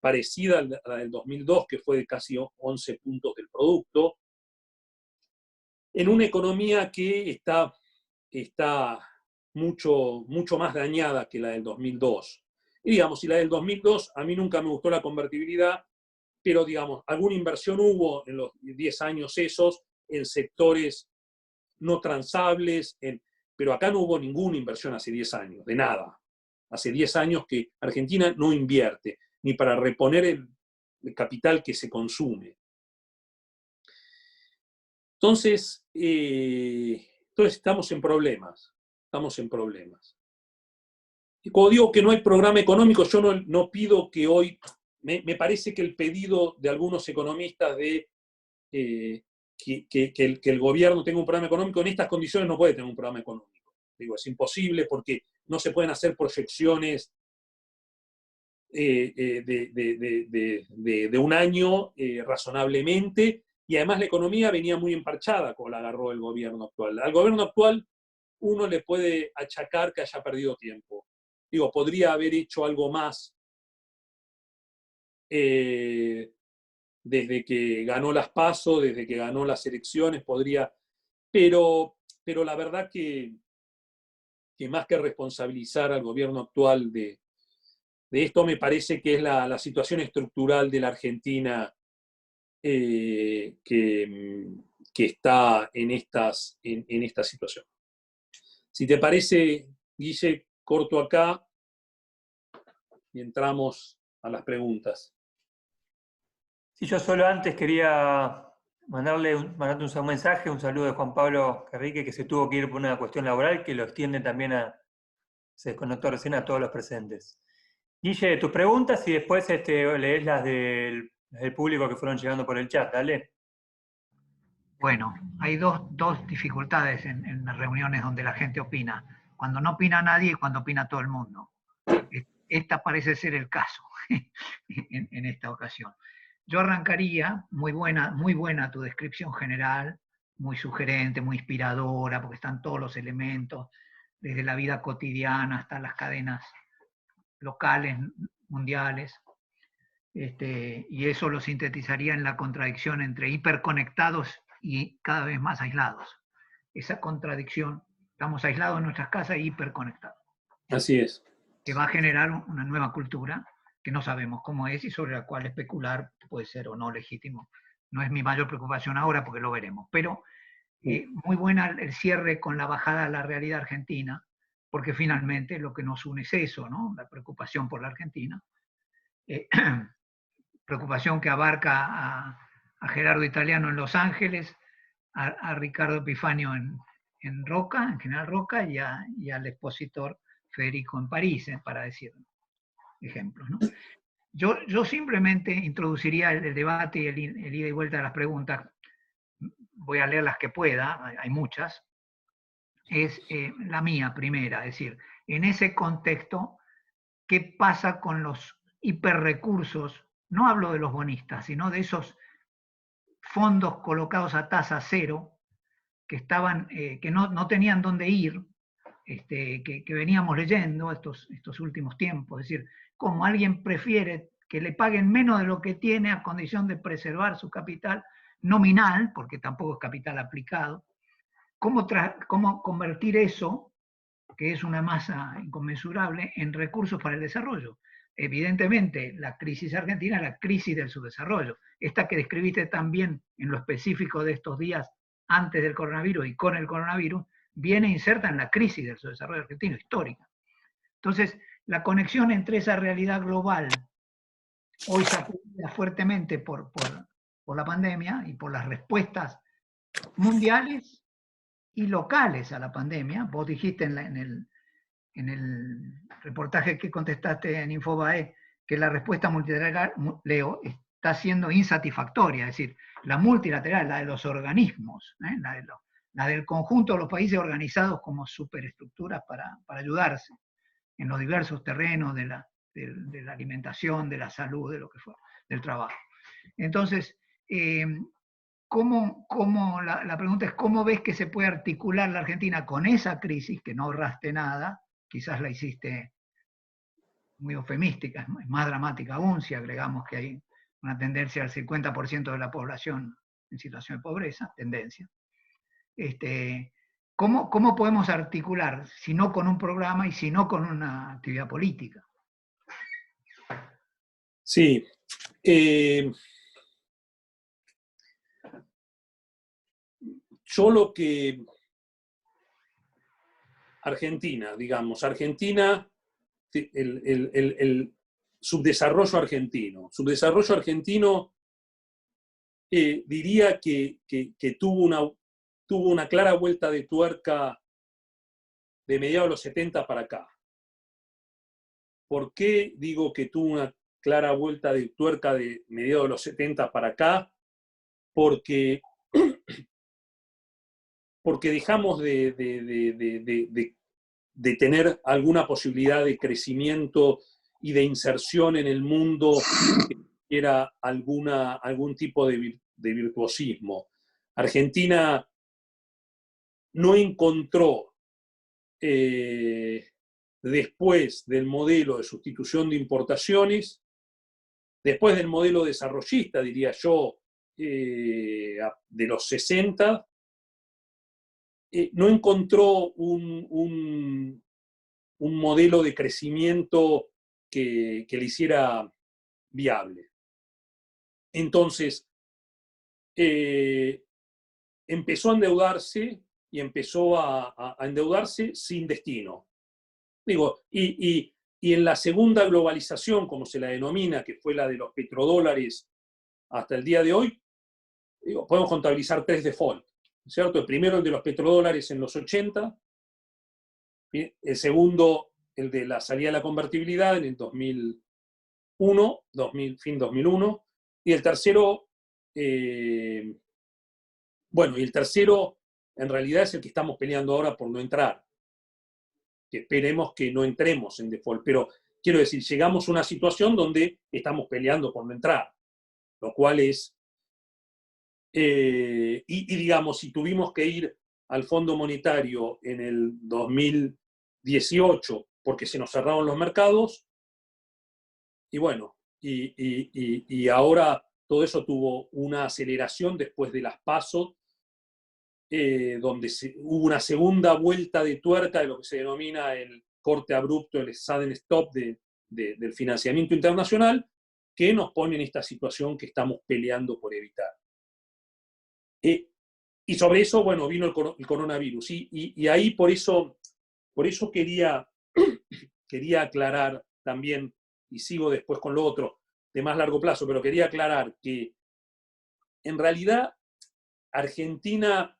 parecida a la del 2002, que fue de casi 11 puntos del producto, en una economía que está mucho más dañada que la del 2002. Y digamos, si la del 2002, a mí nunca me gustó la convertibilidad, pero digamos, alguna inversión hubo en los 10 años esos en sectores no transables, pero acá no hubo ninguna inversión hace 10 años, de nada. Hace 10 años que Argentina no invierte, ni para reponer el capital que se consume. Entonces estamos en problemas. Y cuando digo que no hay programa económico, yo no pido que hoy, me parece que el pedido de algunos economistas de que el gobierno tenga un programa económico en estas condiciones no puede tener un programa económico. Digo, es imposible porque no se pueden hacer proyecciones de un año razonablemente, y además la economía venía muy emparchada como la agarró el gobierno actual. Al gobierno actual uno le puede achacar que haya perdido tiempo. Digo, podría haber hecho algo más desde que ganó las PASO, desde que ganó las elecciones, pero la verdad que más que responsabilizar al gobierno actual de esto, me parece que es la situación estructural de la Argentina que está en esta situación. Si te parece, Guille, corto acá y entramos a las preguntas. Sí, yo solo antes quería mandarte un mensaje, un saludo de Juan Pablo Carrique, que se tuvo que ir por una cuestión laboral, que lo extiende también se desconectó recién a todos los presentes. Guille, tus preguntas y después lees las del público que fueron llegando por el chat, dale. Bueno, hay dos dificultades en las reuniones donde la gente opina. Cuando no opina nadie y cuando opina todo el mundo. Esta parece ser el caso en esta ocasión. Yo arrancaría, muy buena tu descripción general, muy sugerente, muy inspiradora, porque están todos los elementos, desde la vida cotidiana hasta las cadenas locales, mundiales. Y eso lo sintetizaría en la contradicción entre hiperconectados y cada vez más aislados. Esa contradicción, estamos aislados en nuestras casas y hiperconectados. Así es. Que va a generar una nueva cultura que no sabemos cómo es y sobre la cual especular puede ser o no legítimo. No es mi mayor preocupación ahora porque lo veremos. Pero muy buena el cierre con la bajada a la realidad argentina, porque finalmente lo que nos une es eso, ¿no? La preocupación por la Argentina. Preocupación que abarca a Gerardo Italiano en Los Ángeles, a Ricardo Epifanio en Roca, en General Roca, y al expositor Federico en París, para decir ejemplos, ¿no? Yo simplemente introduciría el debate y el ida y vuelta de las preguntas, voy a leer las que pueda, hay muchas, es la mía primera, es decir, en ese contexto, ¿qué pasa con los hiperrecursos? No hablo de los bonistas, sino de esos fondos colocados a tasa cero, que estaban, que no tenían dónde ir, que veníamos leyendo estos últimos tiempos. Es decir, como alguien prefiere que le paguen menos de lo que tiene a condición de preservar su capital nominal, porque tampoco es capital aplicado, ¿cómo convertir eso, que es una masa inconmensurable, en recursos para el desarrollo? Evidentemente, la crisis argentina es la crisis del subdesarrollo. Esta que describiste también en lo específico de estos días antes del coronavirus y con el coronavirus, viene inserta en la crisis del subdesarrollo argentino, histórica. Entonces, la conexión entre esa realidad global, hoy sacudida fuertemente por la pandemia y por las respuestas mundiales y locales a la pandemia, vos dijiste en el reportaje que contestaste en Infobae que la respuesta multilateral, Leo, está siendo insatisfactoria, es decir, la multilateral, la de los organismos, la del conjunto de los países organizados como superestructuras para ayudarse en los diversos terrenos de la alimentación, de la salud, de lo que fuera, del trabajo. Entonces, la pregunta es, ¿cómo ves que se puede articular la Argentina con esa crisis, que no ahorraste nada, quizás la hiciste muy eufemística, es más dramática aún si agregamos que hay una tendencia al 50% de la población en situación de pobreza, tendencia. ¿Cómo podemos articular, si no con un programa y si no con una actividad política? Sí. Yo lo que... Argentina, digamos, Argentina, el subdesarrollo argentino. Subdesarrollo argentino diría que tuvo una clara vuelta de tuerca de mediados de los 70 para acá. ¿Por qué digo que tuvo una clara vuelta de tuerca de mediados de los 70 para acá? Porque dejamos de tener alguna posibilidad de crecimiento y de inserción en el mundo que era algún tipo de virtuosismo. Argentina no encontró, después del modelo de sustitución de importaciones, después del modelo desarrollista, diría yo, de los 60, no encontró un modelo de crecimiento que le hiciera viable. Entonces, empezó a endeudarse y empezó a endeudarse sin destino. Digo, y en la segunda globalización, como se la denomina, que fue la de los petrodólares hasta el día de hoy, digo, podemos contabilizar 3 defaults. ¿Cierto? El primero, el de los petrodólares en los 80, el segundo, el de la salida de la convertibilidad en el 2001, fin 2001, y el tercero, y el tercero en realidad es el que estamos peleando ahora por no entrar. Que esperemos que no entremos en default, pero quiero decir, llegamos a una situación donde estamos peleando por no entrar, lo cual es... digamos, si tuvimos que ir al Fondo Monetario en el 2018 porque se nos cerraron los mercados, y bueno, y ahora todo eso tuvo una aceleración después de las PASO, donde hubo una segunda vuelta de tuerca de lo que se denomina el corte abrupto, el sudden stop del financiamiento internacional, que nos pone en esta situación que estamos peleando por evitar. Y sobre eso, bueno, vino el coronavirus. Y ahí por eso quería aclarar también, y sigo después con lo otro, de más largo plazo, pero quería aclarar que en realidad Argentina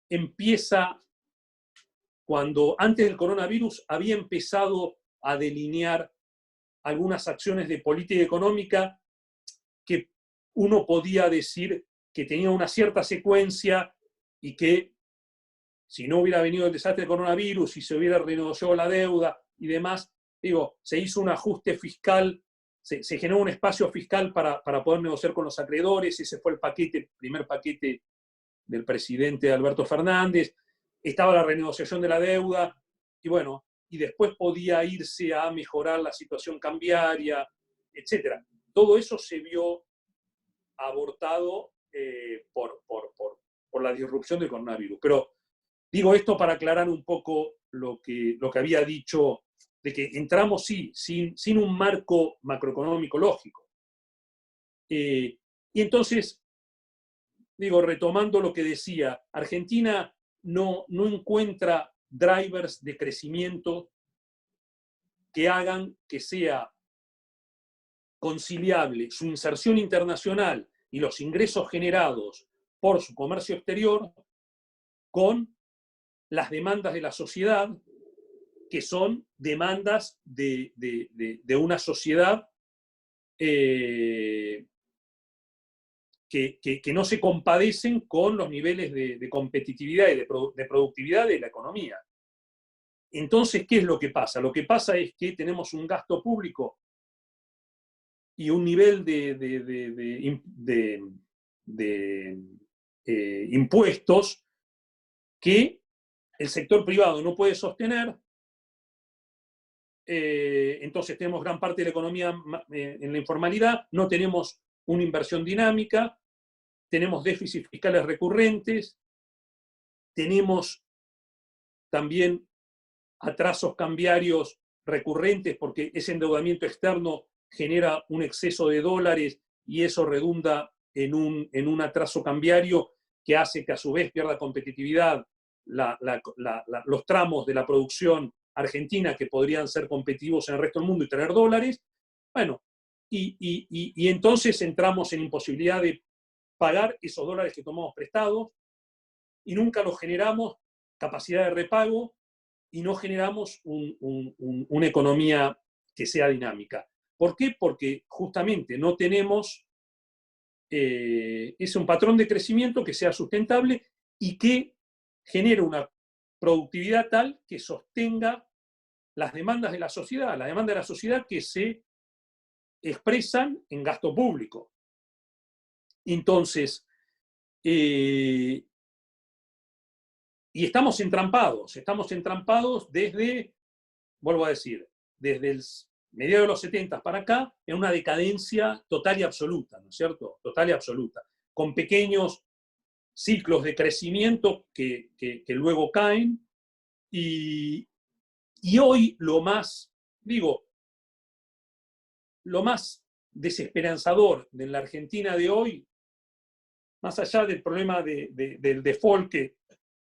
empieza cuando antes del coronavirus había empezado a delinear algunas acciones de política económica que uno podía decir que tenía una cierta secuencia y que si no hubiera venido el desastre del coronavirus y se hubiera renegociado la deuda y demás, digo, se hizo un ajuste fiscal, se generó un espacio fiscal para poder negociar con los acreedores, ese fue el primer paquete del presidente Alberto Fernández, estaba la renegociación de la deuda, y bueno, y después podía irse a mejorar la situación cambiaria, etc. Todo eso se vio abortado por la disrupción del coronavirus. Pero digo esto para aclarar un poco lo que había dicho, de que entramos, sí, sin un marco macroeconómico lógico. Y entonces, digo, retomando lo que decía, Argentina no encuentra drivers de crecimiento que hagan que sea conciliable su inserción internacional y los ingresos generados por su comercio exterior con las demandas de la sociedad, que son demandas de una sociedad que no se compadecen con los niveles de competitividad y de productividad de la economía. Entonces, ¿qué es lo que pasa? Lo que pasa es que tenemos un gasto público y un nivel de impuestos que el sector privado no puede sostener. Entonces tenemos gran parte de la economía en la informalidad, no tenemos una inversión dinámica, tenemos déficits fiscales recurrentes, tenemos también atrasos cambiarios recurrentes porque ese endeudamiento externo genera un exceso de dólares y eso redunda en un atraso cambiario que hace que a su vez pierda competitividad los tramos de la producción argentina que podrían ser competitivos en el resto del mundo y tener dólares. Bueno, y entonces entramos en imposibilidad de pagar esos dólares que tomamos prestados y nunca los generamos capacidad de repago y no generamos una economía que sea dinámica. ¿Por qué? Porque justamente no tenemos un patrón de crecimiento que sea sustentable y que genere una productividad tal que sostenga las demandas de la sociedad, las demandas de la sociedad que se expresan en gasto público. Entonces, y estamos entrampados desde, vuelvo a decir, desde el mediados de los 70 para acá, en una decadencia total y absoluta, ¿no es cierto? Total y absoluta, con pequeños ciclos de crecimiento que luego caen, y hoy lo más desesperanzador de la Argentina de hoy, más allá del problema del default que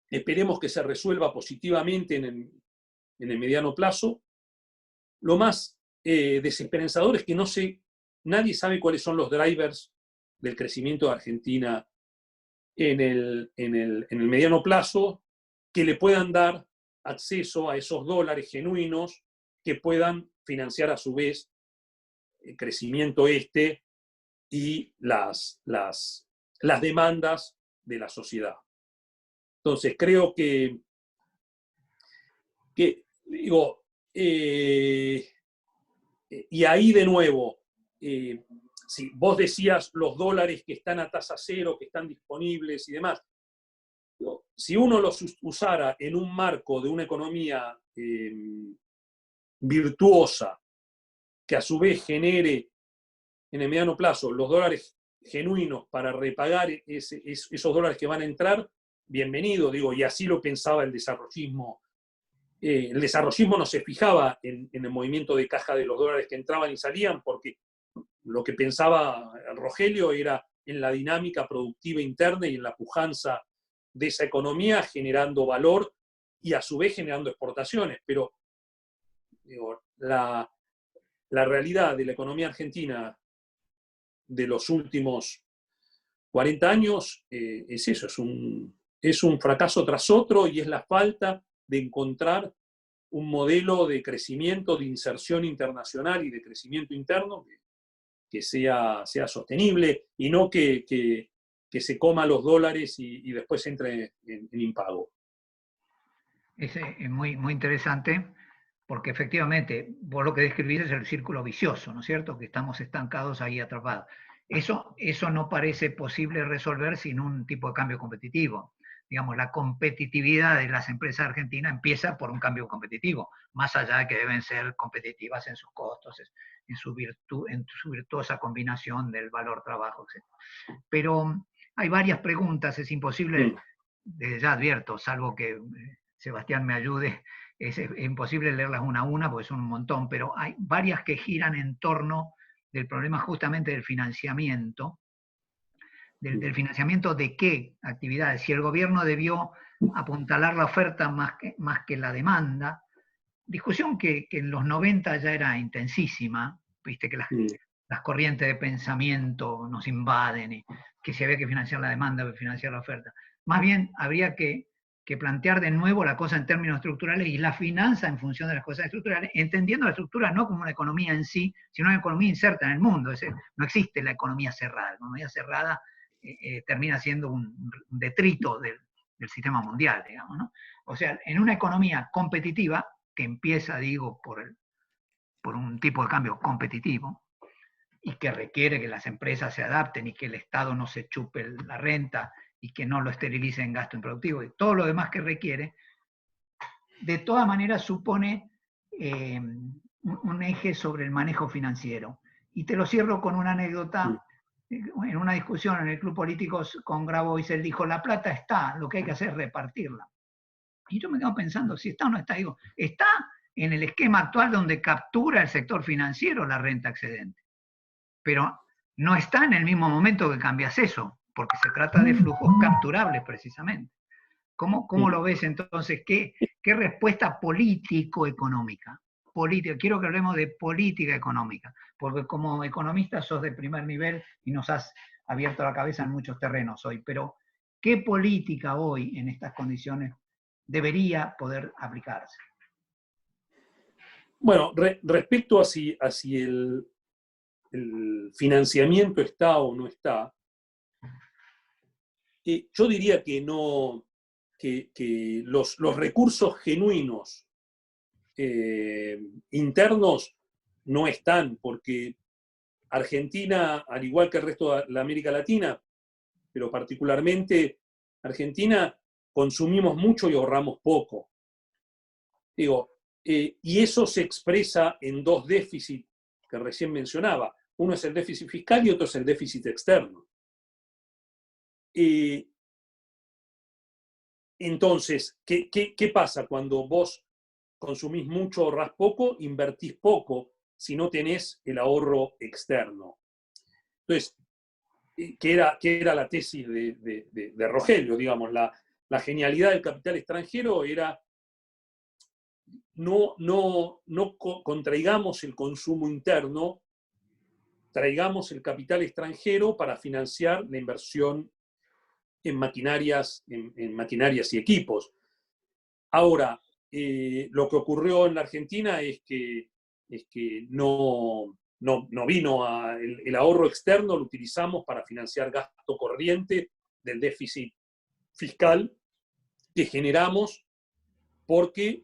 esperemos que se resuelva positivamente en el mediano plazo, lo más desesperanzador es que nadie sabe cuáles son los drivers del crecimiento de Argentina en el mediano plazo que le puedan dar acceso a esos dólares genuinos que puedan financiar a su vez el crecimiento y las demandas de la sociedad. Entonces creo que digo, y ahí de nuevo, si vos decías los dólares que están a tasa cero, que están disponibles y demás, si uno los usara en un marco de una economía virtuosa, que a su vez genere en el mediano plazo los dólares genuinos para repagar esos dólares que van a entrar, bienvenido, digo, y así lo pensaba el desarrollismo. El desarrollismo no se fijaba en el movimiento de caja de los dólares que entraban y salían, porque lo que pensaba Rogelio era en la dinámica productiva interna y en la pujanza de esa economía, generando valor y a su vez generando exportaciones. Pero digo, la realidad de la economía argentina de los últimos 40 años es eso, es un fracaso tras otro, y es la falta de encontrar un modelo de crecimiento, de inserción internacional y de crecimiento interno que sea sostenible, y no que que se coma los dólares y después entre en impago. Es muy, muy interesante, porque efectivamente, vos lo que describís es el círculo vicioso, ¿no es cierto? Que estamos estancados ahí atrapados. Eso no parece posible resolver sin un tipo de cambio competitivo. Digamos, la competitividad de las empresas argentinas empieza por un cambio competitivo, más allá de que deben ser competitivas en sus costos, en su virtuosa combinación del valor-trabajo, etc. Pero hay varias preguntas, es imposible, desde ya advierto, salvo que Sebastián me ayude, es imposible leerlas una a una porque son un montón, pero hay varias que giran en torno del problema justamente del financiamiento. ¿Del financiamiento de qué actividades? Si el gobierno debió apuntalar la oferta más que la demanda, discusión que en los 90 ya era intensísima, viste que las corrientes de pensamiento nos invaden y que si había que financiar la demanda o financiar la oferta. Más bien habría que plantear de nuevo la cosa en términos estructurales y la finanza en función de las cosas estructurales, entendiendo la estructura no como una economía en sí, sino una economía inserta en el mundo. Es decir, no existe la economía cerrada. La economía cerrada termina siendo un detrito del sistema mundial, digamos, ¿no? O sea, en una economía competitiva, que empieza, digo, por un tipo de cambio competitivo, y que requiere que las empresas se adapten y que el Estado no se chupe la renta y que no lo esterilice en gasto improductivo y todo lo demás que requiere, de todas maneras supone un eje sobre el manejo financiero. Y te lo cierro con una anécdota. En una discusión en el Club Políticos con Grabois, él dijo, la plata está, lo que hay que hacer es repartirla. Y yo me quedo pensando, si está o no está, digo, está en el esquema actual donde captura el sector financiero la renta excedente, pero no está en el mismo momento que cambias eso, porque se trata de flujos capturables precisamente. ¿Cómo lo ves entonces? ¿Qué respuesta político-económica? Quiero que hablemos de política económica, porque como economista sos de primer nivel y nos has abierto la cabeza en muchos terrenos hoy, pero ¿qué política hoy en estas condiciones debería poder aplicarse? Bueno, respecto a si el financiamiento está o no está, yo diría que no, que los recursos genuinos internos no están, porque Argentina, al igual que el resto de la América Latina, pero particularmente Argentina, consumimos mucho y ahorramos poco. Digo, y eso se expresa en dos déficits que recién mencionaba. Uno es el déficit fiscal y otro es el déficit externo. Entonces, ¿qué pasa cuando vos consumís mucho, ahorrás poco, invertís poco si no tenés el ahorro externo? Entonces, ¿qué era la tesis de Rogelio? Digamos, la genialidad del capital extranjero era no contraigamos el consumo interno, traigamos el capital extranjero para financiar la inversión en maquinarias y equipos. Ahora, lo que ocurrió en la Argentina es que no vino el ahorro externo, lo utilizamos para financiar gasto corriente del déficit fiscal que generamos porque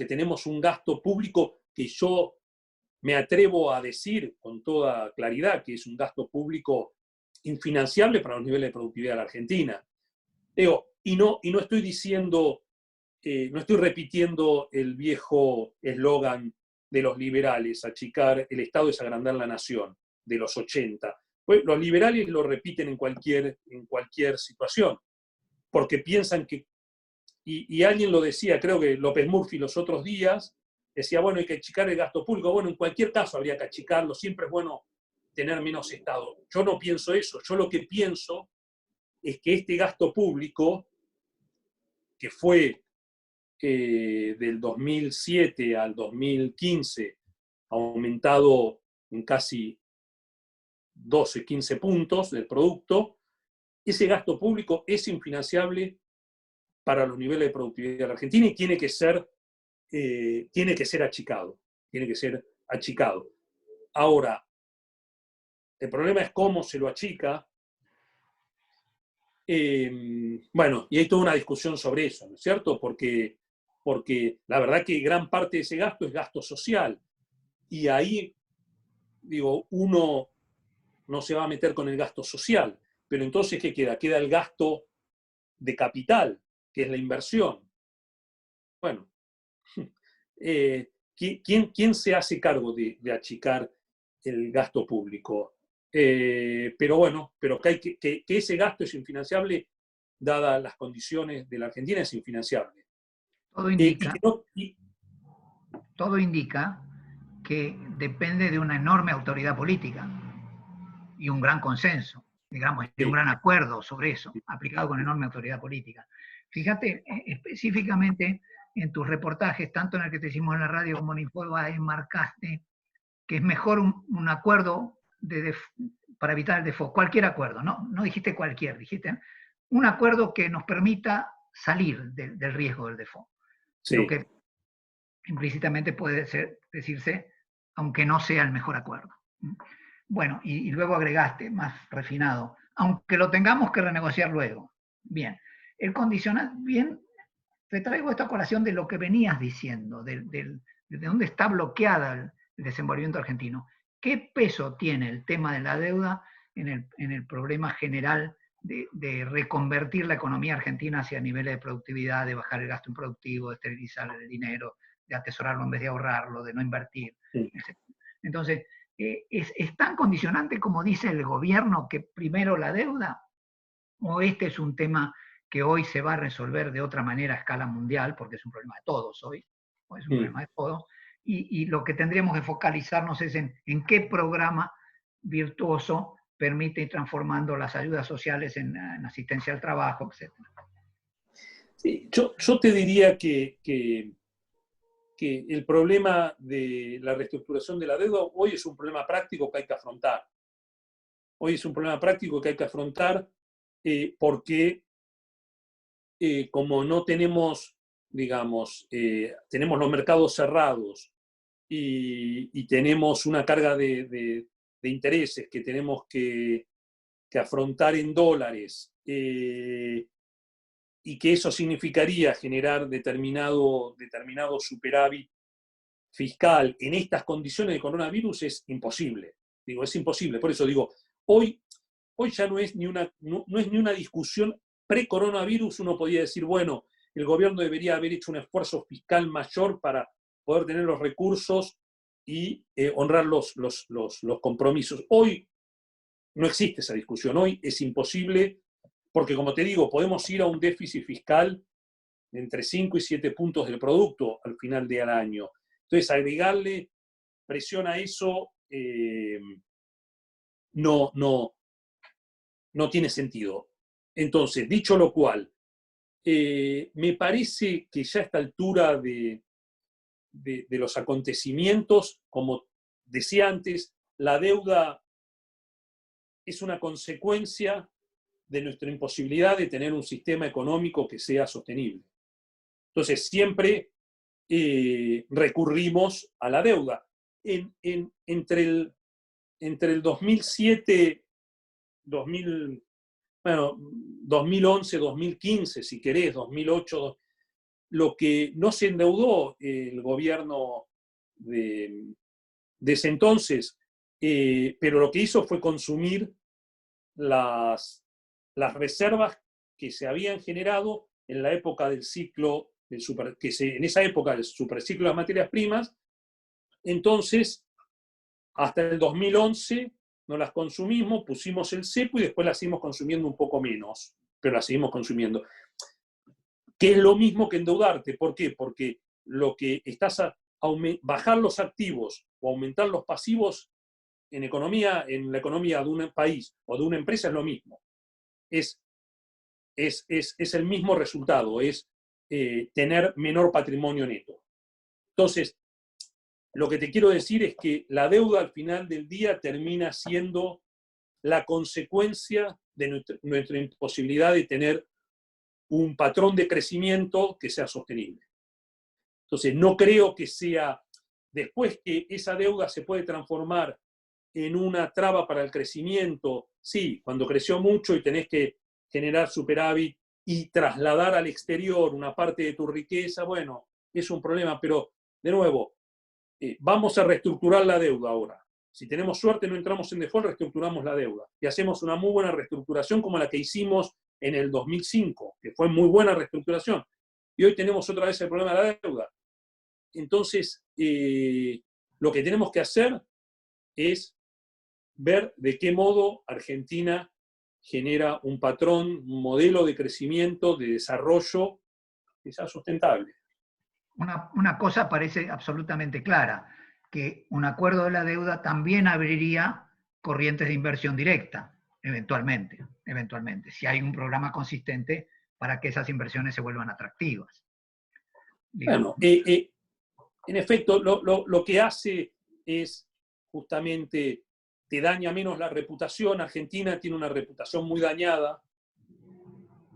tenemos un gasto público que yo me atrevo a decir con toda claridad que es un gasto público infinanciable para los niveles de productividad de la Argentina. Y no estoy diciendo, no estoy repitiendo el viejo eslogan de los liberales, achicar el Estado es agrandar la nación, de los 80. Pues los liberales lo repiten en cualquier situación, porque piensan que, y alguien lo decía, creo que López Murphy los otros días, decía, bueno, hay que achicar el gasto público. Bueno, en cualquier caso habría que achicarlo, siempre es bueno tener menos Estado. Yo no pienso eso, yo lo que pienso es que este gasto público, que fue del 2007 al 2015 aumentado en casi 12, 15 puntos del producto, ese gasto público es infinanciable para los niveles de productividad de la Argentina y tiene que ser achicado. Tiene que ser achicado. Ahora, el problema es cómo se lo achica Bueno, y hay toda una discusión sobre eso, ¿no es cierto? Porque la verdad que gran parte de ese gasto es gasto social. Y ahí, digo, uno no se va a meter con el gasto social. Pero entonces, ¿qué queda? Queda el gasto de capital, que es la inversión. Bueno, ¿quién se hace cargo de achicar el gasto público? Pero bueno, pero que ese gasto es infinanciable, dadas las condiciones de la Argentina, es infinanciable. Todo indica, todo indica que depende de una enorme autoridad política y un gran consenso, digamos, y un gran acuerdo sobre eso, aplicado con enorme autoridad política. Fíjate, específicamente en tus reportajes, tanto en el que te hicimos en la radio como en Infobae, marcaste que es mejor un acuerdo para evitar el default, cualquier acuerdo, no dijiste cualquier, dijiste un acuerdo que nos permita salir del riesgo del default. Sí. Lo que implícitamente puede decirse, aunque no sea el mejor acuerdo. Bueno, y luego agregaste, más refinado, aunque lo tengamos que renegociar luego. Bien, el condicional, bien, te traigo esta colación de lo que venías diciendo, de dónde está bloqueada el desenvolvimiento argentino. ¿Qué peso tiene el tema de la deuda en el problema general de reconvertir la economía argentina hacia niveles de productividad, de bajar el gasto improductivo, de esterilizar el dinero, de atesorarlo en vez de ahorrarlo, de no invertir? Sí. Entonces, ¿es tan condicionante como dice el gobierno que primero la deuda? ¿O este es un tema que hoy se va a resolver de otra manera a escala mundial, porque es un problema de todos hoy, o es un problema de todos, y lo que tendríamos que focalizarnos es en qué programa virtuoso permite ir transformando las ayudas sociales en asistencia al trabajo, etc. Sí, yo te diría que el problema de la reestructuración de la deuda hoy es un problema práctico que hay que afrontar. Hoy es un problema práctico que hay que afrontar porque como no tenemos, digamos, tenemos los mercados cerrados y tenemos una carga de intereses que tenemos que afrontar en dólares y que eso significaría generar determinado superávit fiscal en estas condiciones de coronavirus, es imposible. Digo, es imposible. Por eso digo, hoy ya no es ni una discusión pre-coronavirus. Uno podía decir, bueno, el gobierno debería haber hecho un esfuerzo fiscal mayor para poder tener los recursos y honrar los compromisos. Hoy no existe esa discusión. Hoy es imposible porque, como te digo, podemos ir a un déficit fiscal de entre 5 y 7 puntos del producto al final del año. Entonces, agregarle presión a eso no tiene sentido. Entonces, dicho lo cual, me parece que ya a esta altura de los acontecimientos, como decía antes, la deuda es una consecuencia de nuestra imposibilidad de tener un sistema económico que sea sostenible. Entonces, siempre recurrimos a la deuda. Entre el 2007, 2011, 2015, si querés, 2008, lo que no se endeudó el gobierno de ese entonces, pero lo que hizo fue consumir las reservas que se habían generado en la época del ciclo, en esa época del superciclo de las materias primas. Entonces, hasta el 2011 no las consumimos, pusimos el cepo y después las seguimos consumiendo un poco menos, pero las seguimos consumiendo. Que es lo mismo que endeudarte. ¿Por qué? Porque lo que estás bajar los activos o aumentar los pasivos en la economía de un país o de una empresa es lo mismo. Es el mismo resultado, es tener menor patrimonio neto. Entonces, lo que te quiero decir es que la deuda al final del día termina siendo la consecuencia de nuestra imposibilidad de tener un patrón de crecimiento que sea sostenible. Entonces, no creo que sea, después que esa deuda se puede transformar en una traba para el crecimiento, sí, cuando creció mucho y tenés que generar superávit y trasladar al exterior una parte de tu riqueza, bueno, es un problema, pero de nuevo, vamos a reestructurar la deuda ahora. Si tenemos suerte, no entramos en default, reestructuramos la deuda y hacemos una muy buena reestructuración como la que hicimos en el 2005, que fue muy buena reestructuración. Y hoy tenemos otra vez el problema de la deuda. Entonces, lo que tenemos que hacer es ver de qué modo Argentina genera un patrón, un modelo de crecimiento, de desarrollo que sea sustentable. Una cosa parece absolutamente clara, que un acuerdo de la deuda también abriría corrientes de inversión directa, eventualmente, si hay un programa consistente para que esas inversiones se vuelvan atractivas. Digamos. Bueno, en efecto, lo que hace es justamente te daña menos la reputación. Argentina tiene una reputación muy dañada,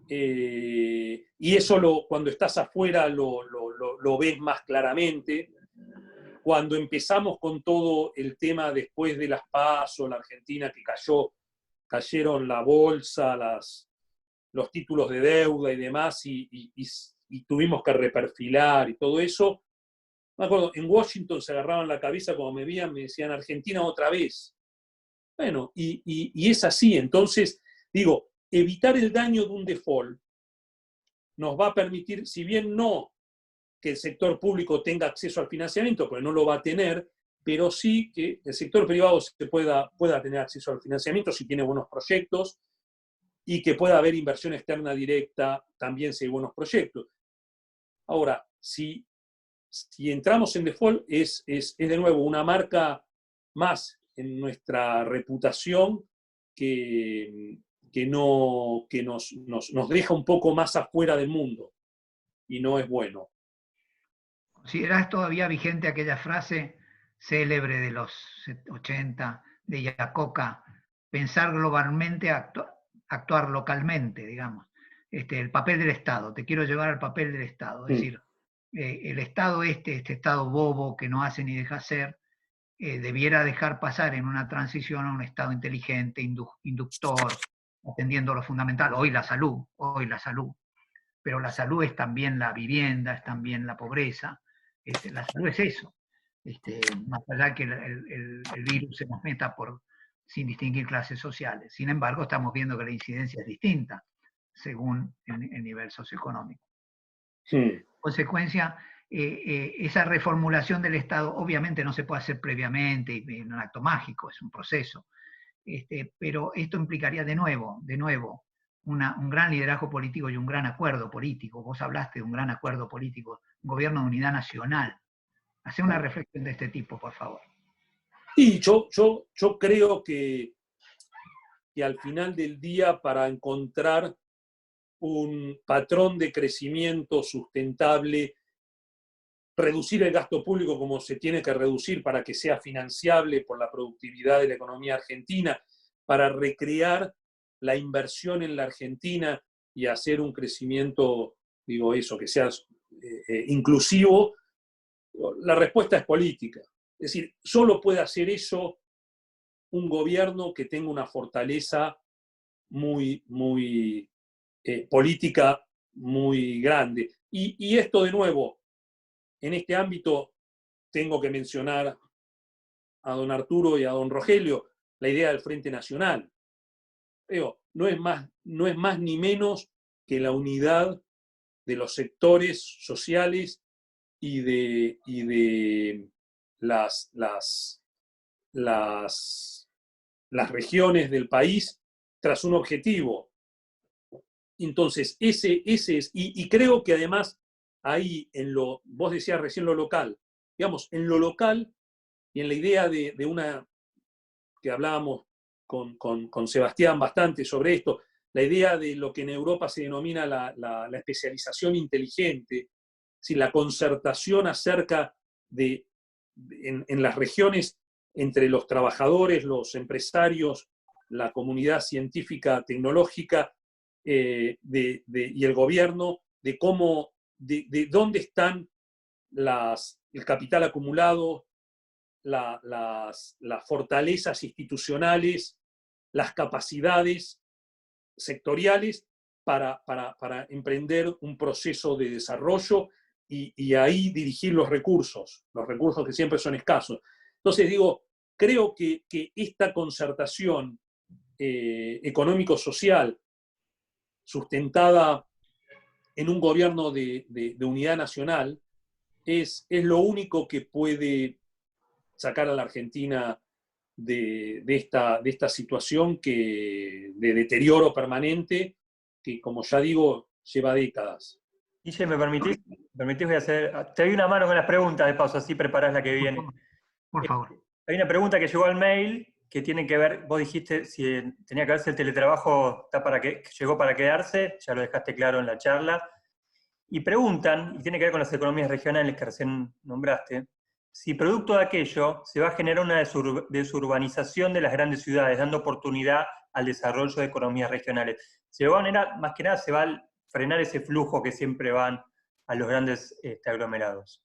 y eso cuando estás afuera lo ves más claramente. Cuando empezamos con todo el tema después de las PASO, la Argentina que cayeron la bolsa, los títulos de deuda y demás, y tuvimos que reperfilar y todo eso. Me acuerdo, en Washington se agarraban la cabeza cuando me veían, me decían, Argentina otra vez. Bueno, y es así. Entonces, digo, evitar el daño de un default nos va a permitir, si bien no que el sector público tenga acceso al financiamiento, porque no lo va a tener, pero sí que el sector privado pueda tener acceso al financiamiento si tiene buenos proyectos, y que pueda haber inversión externa directa también si hay buenos proyectos. Ahora, si entramos en default, es de nuevo una marca más en nuestra reputación que nos deja un poco más afuera del mundo, y no es bueno. ¿Considerás todavía vigente aquella frase célebre de los 80 de Iacocca, pensar globalmente, actuar localmente, digamos? El papel del Estado, te quiero llevar al papel del Estado, es decir, el Estado este Estado bobo que no hace ni deja hacer, debiera dejar pasar en una transición a un Estado inteligente, inductor, atendiendo lo fundamental, hoy la salud, pero la salud es también la vivienda, es también la pobreza, la salud es eso, más allá que el virus se nos meta sin distinguir clases sociales. Sin embargo, estamos viendo que la incidencia es distinta según el nivel socioeconómico. Sí. En consecuencia, esa reformulación del Estado obviamente no se puede hacer previamente en un acto mágico, es un proceso, pero esto implicaría de nuevo, un gran liderazgo político y un gran acuerdo político. Vos hablaste de un gran acuerdo político, un gobierno de unidad nacional. Hacé una reflexión de este tipo, por favor. Y yo creo que al final del día, para encontrar un patrón de crecimiento sustentable, reducir el gasto público como se tiene que reducir para que sea financiable por la productividad de la economía argentina, para recrear la inversión en la Argentina y hacer un crecimiento, digo eso, que sea inclusivo, la respuesta es política. Es decir, solo puede hacer eso un gobierno que tenga una fortaleza muy política muy grande. Y esto, de nuevo, en este ámbito tengo que mencionar a don Arturo y a don Rogelio, la idea del Frente Nacional. No es más ni menos que la unidad de los sectores sociales y de las regiones del país tras un objetivo. Entonces, ese es, y creo que además ahí, vos decías recién lo local, digamos, en lo local y en la idea de una, que hablábamos con Sebastián bastante sobre esto, la idea de lo que en Europa se denomina la especialización inteligente, si la concertación acerca en las regiones entre los trabajadores, los empresarios, la comunidad científica, tecnológica y el gobierno, de dónde están el capital acumulado, las fortalezas institucionales, las capacidades sectoriales para emprender un proceso de desarrollo y ahí dirigir los recursos que siempre son escasos. Entonces digo, creo que esta concertación económico-social sustentada en un gobierno de unidad nacional es lo único que puede sacar a la Argentina de esta situación de deterioro permanente que, como ya digo, lleva décadas. Guille, ¿me permitís? Voy a hacer... Te doy una mano con las preguntas de paso, así preparás la que viene. Por favor. Hay una pregunta que llegó al mail que tiene que ver, vos dijiste si tenía que ver si el teletrabajo llegó para quedarse, ya lo dejaste claro en la charla. Y preguntan, y tiene que ver con las economías regionales que recién nombraste, si producto de aquello se va a generar una desurbanización de las grandes ciudades, dando oportunidad al desarrollo de economías regionales. Más que nada se va a frenar ese flujo que siempre van a los grandes aglomerados.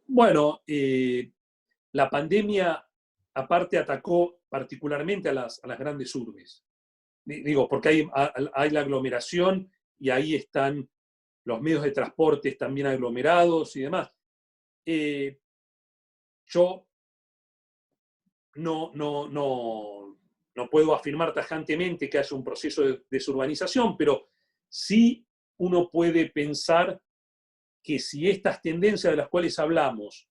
Bueno, la pandemia aparte atacó particularmente a las grandes urbes. Digo, porque hay la aglomeración y ahí están los medios de transporte también aglomerados y demás. Yo no puedo afirmar tajantemente que haya un proceso de desurbanización, pero sí uno puede pensar que si estas tendencias de las cuales hablamos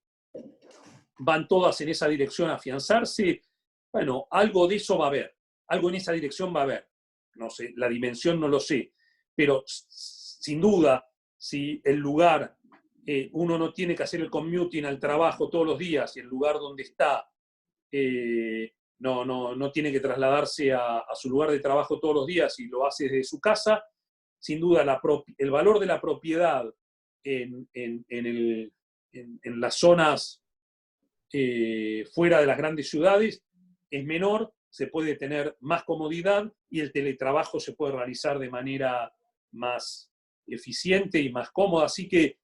van todas en esa dirección a afianzarse, bueno, algo de eso va a haber, algo en esa dirección va a haber. No sé, la dimensión no lo sé, pero sin duda, si el lugar, uno no tiene que hacer el commuting al trabajo todos los días y el lugar donde está no tiene que trasladarse a su lugar de trabajo todos los días y lo hace desde su casa, sin duda el valor de la propiedad en las zonas fuera de las grandes ciudades es menor, se puede tener más comodidad y el teletrabajo se puede realizar de manera más eficiente y más cómoda. Así que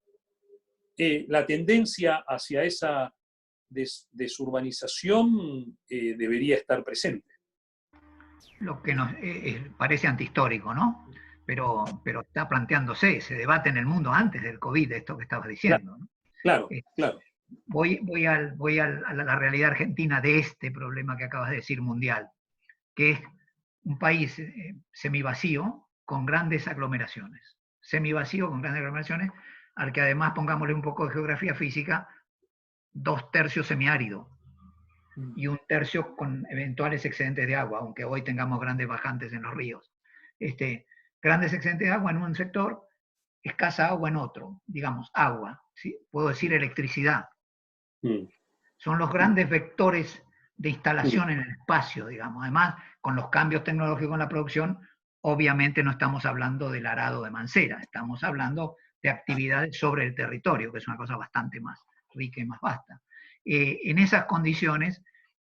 la tendencia hacia esa desurbanización debería estar presente. Lo que nos parece antihistórico, ¿no? Pero está planteándose, se debate en el mundo antes del COVID, esto que estabas diciendo, ¿no? Claro. Voy a la realidad argentina de este problema que acabas de decir mundial, que es un país semivacío con grandes aglomeraciones. Semivacío con grandes aglomeraciones, al que además pongámosle un poco de geografía física, 2/3 semiárido y 1/3 con eventuales excedentes de agua, aunque hoy tengamos grandes bajantes en los ríos. Grandes excedentes de agua en un sector, escasa agua en otro, digamos, agua, ¿sí? Puedo decir electricidad. Son los grandes vectores de instalación en el espacio, digamos. Además, con los cambios tecnológicos en la producción, obviamente no estamos hablando del arado de mancera, estamos hablando de actividades sobre el territorio, que es una cosa bastante más rica y más vasta. En esas condiciones,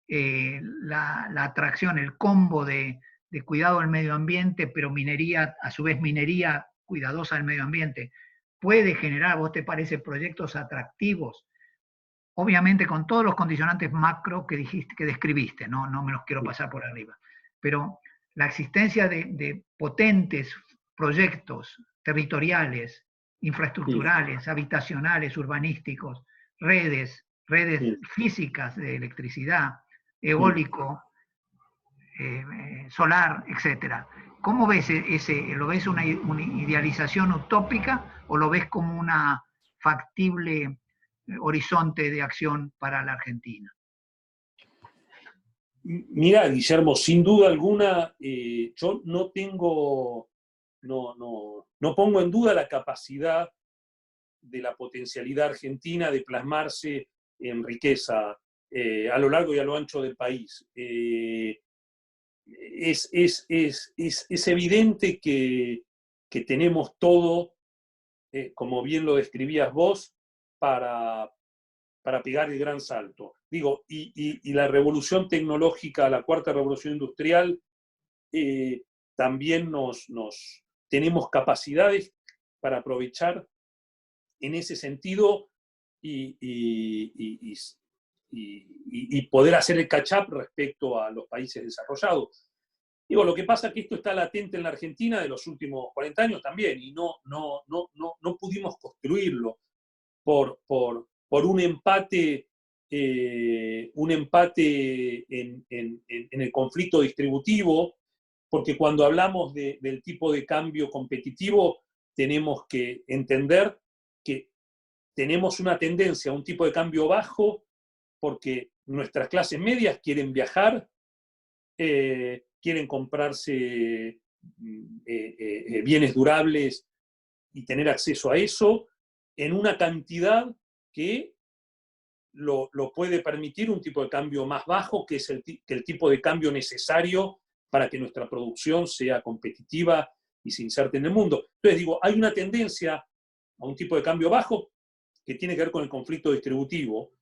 la atracción, el combo de cuidado del medio ambiente, pero minería, a su vez minería cuidadosa del medio ambiente, puede generar, ¿vos te parece, proyectos atractivos? Obviamente con todos los condicionantes macro que dijiste, que describiste, no me los quiero pasar por arriba, pero la existencia de potentes proyectos territoriales, infraestructurales, habitacionales, urbanísticos, redes físicas de electricidad, eólico, solar, etcétera. ¿Cómo ves lo ves una idealización utópica o lo ves como una factible horizonte de acción para la Argentina? Mira, Guillermo, sin duda alguna, yo no pongo en duda la capacidad de la potencialidad argentina de plasmarse en riqueza a lo largo y a lo ancho del país. Es evidente que tenemos todo, como bien lo describías vos, para pegar el gran salto. Digo, y la revolución tecnológica, la cuarta revolución industrial, también tenemos capacidades para aprovechar en ese sentido y poder hacer el catch-up respecto a los países desarrollados. Digo, lo que pasa es que esto está latente en la Argentina de los últimos 40 años también, y no pudimos construirlo por un empate en el conflicto distributivo, porque cuando hablamos del tipo de cambio competitivo, tenemos que entender que tenemos una tendencia a un tipo de cambio bajo porque nuestras clases medias quieren viajar, quieren comprarse bienes durables y tener acceso a eso en una cantidad que lo puede permitir un tipo de cambio más bajo, que es el tipo de cambio necesario para que nuestra producción sea competitiva y se inserte en el mundo. Entonces digo, hay una tendencia a un tipo de cambio bajo que tiene que ver con el conflicto distributivo,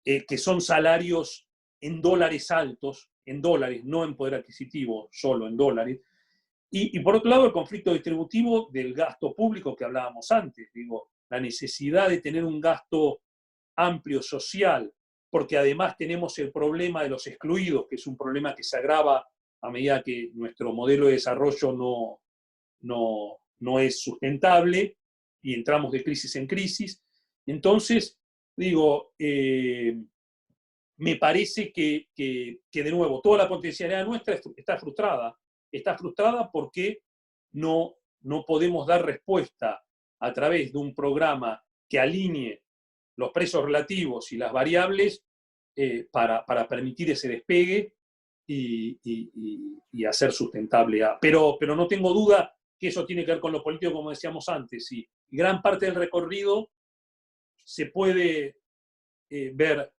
que son salarios en dólares altos, en dólares, no en poder adquisitivo, solo en dólares. Y por otro lado, el conflicto distributivo del gasto público que hablábamos antes, digo, la necesidad de tener un gasto amplio social, porque además tenemos el problema de los excluidos, que es un problema que se agrava a medida que nuestro modelo de desarrollo no es sustentable y entramos de crisis en crisis. Entonces, digo, me parece que de nuevo, toda la potencialidad nuestra está frustrada. Está frustrada porque no podemos dar respuesta a través de un programa que alinee los precios relativos y las variables para permitir ese despegue y hacer sustentable. Pero no tengo duda que eso tiene que ver con lo político, como decíamos antes, y gran parte del recorrido se puede ver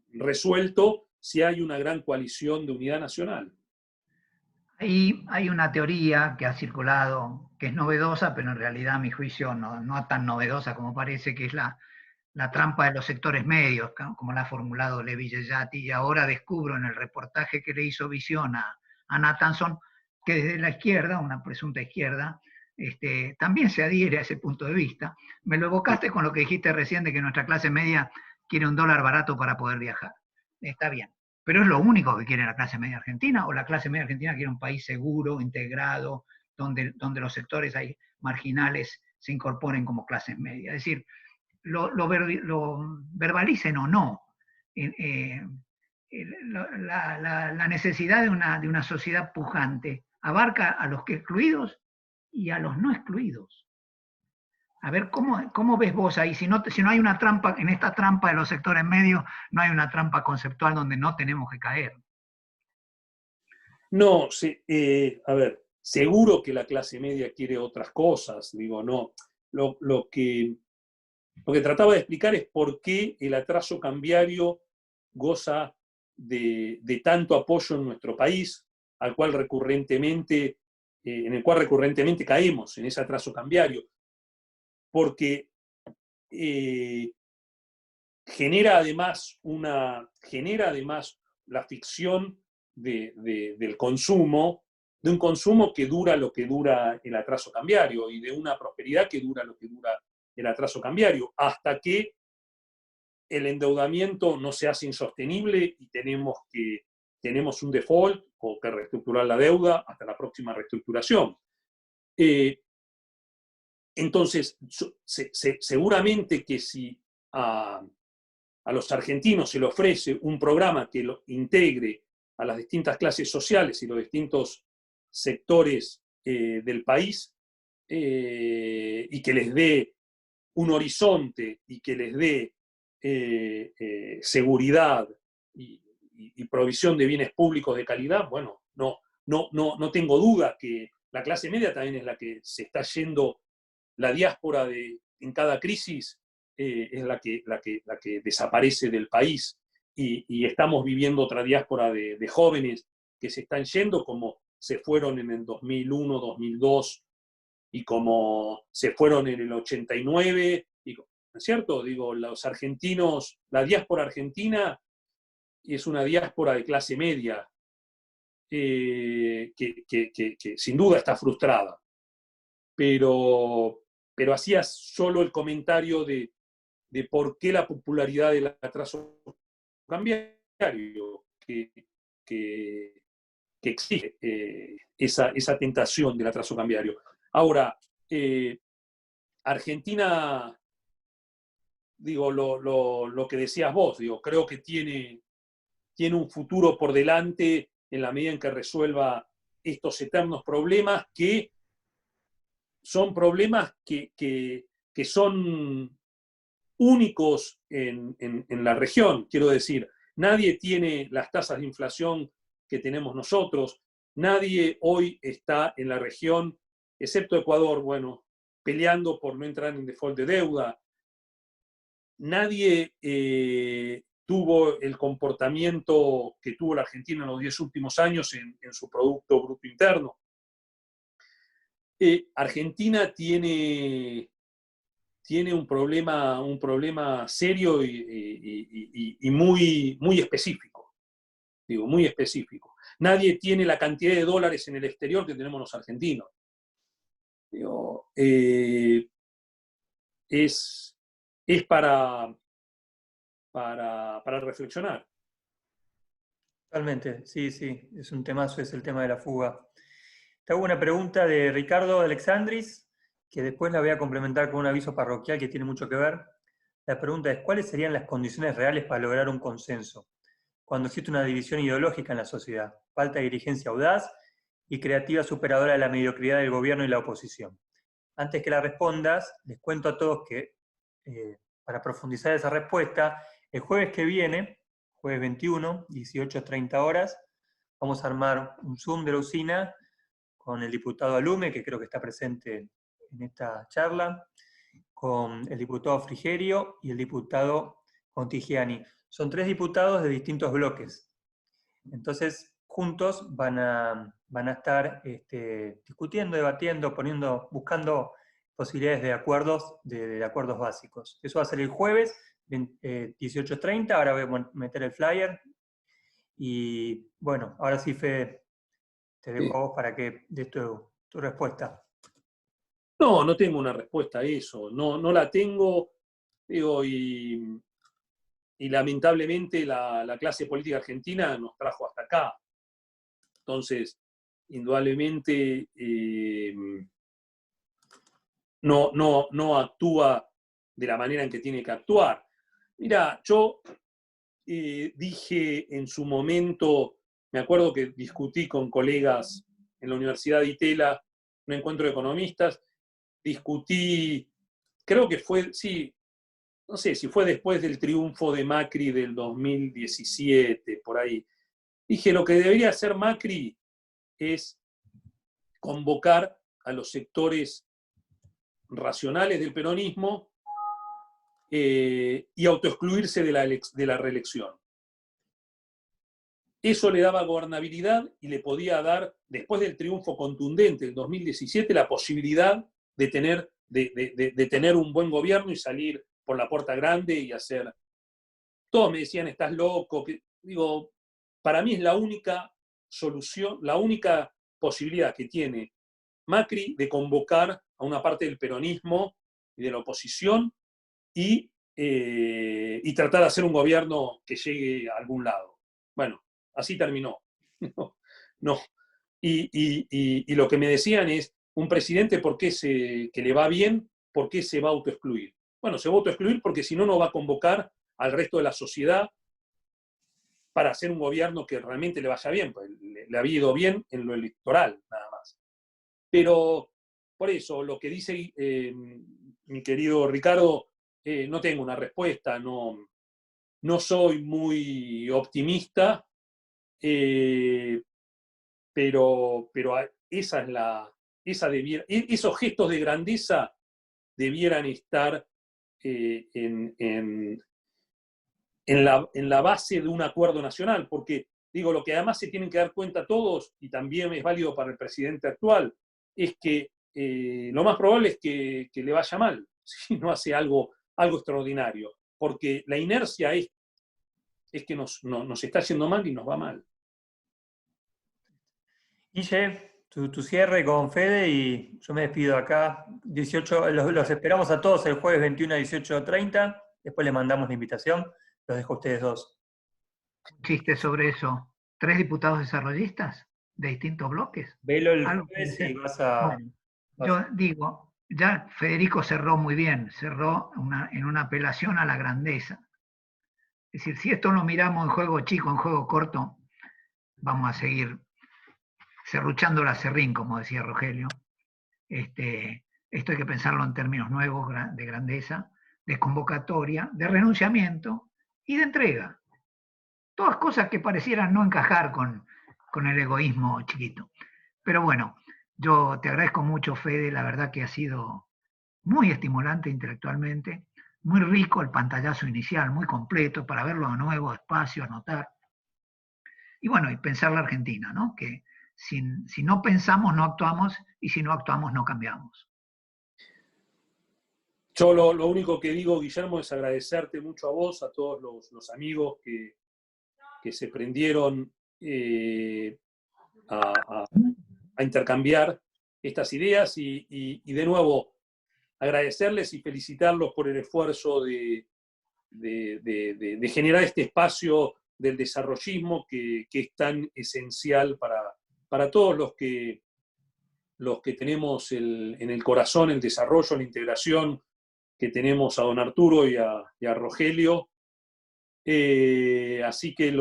resuelto si hay una gran coalición de unidad nacional. Ahí hay una teoría que ha circulado, que es novedosa, pero en realidad a mi juicio no tan novedosa como parece, que es la trampa de los sectores medios, como la ha formulado Levi Yeyati, y ahora descubro en el reportaje que le hizo Visión a Nathanson, que desde la izquierda, una presunta izquierda, también se adhiere a ese punto de vista. Me lo evocaste con lo que dijiste recién de que nuestra clase media quiere un dólar barato para poder viajar. Está bien. Pero es lo único que quiere la clase media argentina, o la clase media argentina quiere un país seguro, integrado, donde los sectores marginales se incorporen como clases medias. Es decir, lo verbalicen o no, la necesidad de una sociedad pujante abarca a los que excluidos y a los no excluidos. A ver, ¿cómo ves vos ahí? Si no hay una trampa, en esta trampa de los sectores medios, no hay una trampa conceptual donde no tenemos que caer. No, sí, a ver, seguro que la clase media quiere otras cosas, digo, no. Lo que trataba de explicar es por qué el atraso cambiario goza de tanto apoyo en nuestro país, en el cual recurrentemente caemos en ese atraso cambiario. Porque genera además la ficción del consumo, de un consumo que dura lo que dura el atraso cambiario y de una prosperidad que dura lo que dura el atraso cambiario, hasta que el endeudamiento no se hace insostenible y tenemos un default o que reestructurar la deuda hasta la próxima reestructuración. Entonces, seguramente que si a los argentinos se le ofrece un programa que lo integre a las distintas clases sociales y los distintos sectores del país y que les dé un horizonte y que les dé seguridad y provisión de bienes públicos de calidad, bueno, no tengo duda que la clase media también es la que se está yendo. La diáspora en cada crisis es la que desaparece del país y estamos viviendo otra diáspora de jóvenes que se están yendo, como se fueron en el 2001, 2002 y como se fueron en el 89, ¿no es cierto? Digo, los argentinos, la diáspora argentina es una diáspora de clase media que sin duda está frustrada. Pero hacía solo el comentario de por qué la popularidad del atraso cambiario, que existe esa tentación del atraso cambiario. Ahora, Argentina, digo, lo que decías vos, digo, creo que tiene un futuro por delante en la medida en que resuelva estos eternos problemas, que son problemas que son únicos en la región. Quiero decir, nadie tiene las tasas de inflación que tenemos nosotros, nadie hoy está en la región, excepto Ecuador, bueno, peleando por no entrar en default de deuda. Nadie tuvo el comportamiento que tuvo la Argentina en los 10 últimos años en su Producto Bruto Interno. Argentina tiene un problema serio y muy específico. Digo, muy específico. Nadie tiene la cantidad de dólares en el exterior que tenemos los argentinos. Digo, es para reflexionar. Totalmente, sí, es un temazo, es el tema de la fuga. Te hago una pregunta de Ricardo Alexandris, que después la voy a complementar con un aviso parroquial que tiene mucho que ver. La pregunta es, ¿cuáles serían las condiciones reales para lograr un consenso cuando existe una división ideológica en la sociedad, falta de dirigencia audaz y creativa superadora de la mediocridad del gobierno y la oposición? Antes que la respondas, les cuento a todos que para profundizar esa respuesta, el jueves que viene, jueves 21, 18:30 horas, vamos a armar un Zoom de la usina con el diputado Alume, que creo que está presente en esta charla, con el diputado Frigerio y el diputado Contigiani. Son 3 diputados de distintos bloques. Entonces, juntos van a estar discutiendo, debatiendo, buscando posibilidades de acuerdos, de acuerdos básicos. Eso va a ser el jueves, 18:30. Ahora voy a meter el flyer. Y bueno, ahora sí, Fede, te dejo a vos para que des tu respuesta. No tengo una respuesta a eso. No la tengo. Digo, y lamentablemente la clase política argentina nos trajo hasta acá. Entonces, indudablemente no actúa de la manera en que tiene que actuar. Mira, yo dije en su momento, me acuerdo que discutí con colegas en la Universidad de Itela, un encuentro de economistas, discutí, creo que fue, sí, no sé si fue después del triunfo de Macri del 2017, por ahí. Dije, lo que debería hacer Macri es convocar a los sectores racionales del peronismo y autoexcluirse de la reelección. Eso le daba gobernabilidad y le podía dar, después del triunfo contundente del 2017, la posibilidad de tener un buen gobierno y salir por la puerta grande y hacer... Todos me decían, estás loco. Digo, para mí es la única solución, la única posibilidad que tiene Macri de convocar a una parte del peronismo y de la oposición y tratar de hacer un gobierno que llegue a algún lado. Bueno, así terminó. No. Y lo que me decían es, un presidente que le va bien, ¿por qué se va a autoexcluir? Bueno, se va a autoexcluir porque si no, no va a convocar al resto de la sociedad para hacer un gobierno que realmente le vaya bien, pues le había ido bien en lo electoral, nada más. Pero, por eso, lo que dice mi querido Ricardo, no tengo una respuesta, no soy muy optimista, pero esa es esos gestos de grandeza debieran estar en la base de un acuerdo nacional, porque digo, lo que además se tienen que dar cuenta todos, y también es válido para el presidente actual, es que lo más probable es que le vaya mal si no hace algo extraordinario, porque la inercia es que nos está yendo mal y nos va mal. Guille, tu cierre con Fede y yo me despido acá. Los esperamos a todos el jueves 21 a 18:30. Después les mandamos la invitación. Los dejo a ustedes dos. Un chiste sobre eso. ¿3 diputados desarrollistas? de distintos bloques. Velo el Algo jueves puede y ser. vas a... Bueno, yo digo, ya Federico cerró muy bien, cerró en una apelación a la grandeza. Es decir, si esto lo miramos en juego chico, en juego corto, vamos a seguir serruchando la serrín, como decía Rogelio. Esto hay que pensarlo en términos nuevos de grandeza, de convocatoria, de renunciamiento y de entrega. Todas cosas que parecieran no encajar con el egoísmo chiquito. Pero bueno, yo te agradezco mucho, Fede, la verdad que ha sido muy estimulante intelectualmente, muy rico el pantallazo inicial, muy completo para verlo de nuevo, despacio, anotar. Y bueno, y pensar la Argentina, ¿no? Que si no pensamos, no actuamos, y si no actuamos, no cambiamos. Yo lo único que digo, Guillermo, es agradecerte mucho a vos, a todos los amigos que se prendieron a intercambiar estas ideas y de nuevo agradecerles y felicitarlos por el esfuerzo de generar este espacio del desarrollismo que es tan esencial para todos los que tenemos en el corazón el desarrollo, la integración, que tenemos a don Arturo y a Rogelio. Así que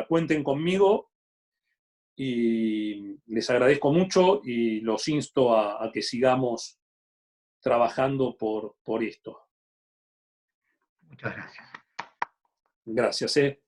cuenten conmigo y les agradezco mucho y los insto a que sigamos trabajando por esto. Muchas gracias. Gracias.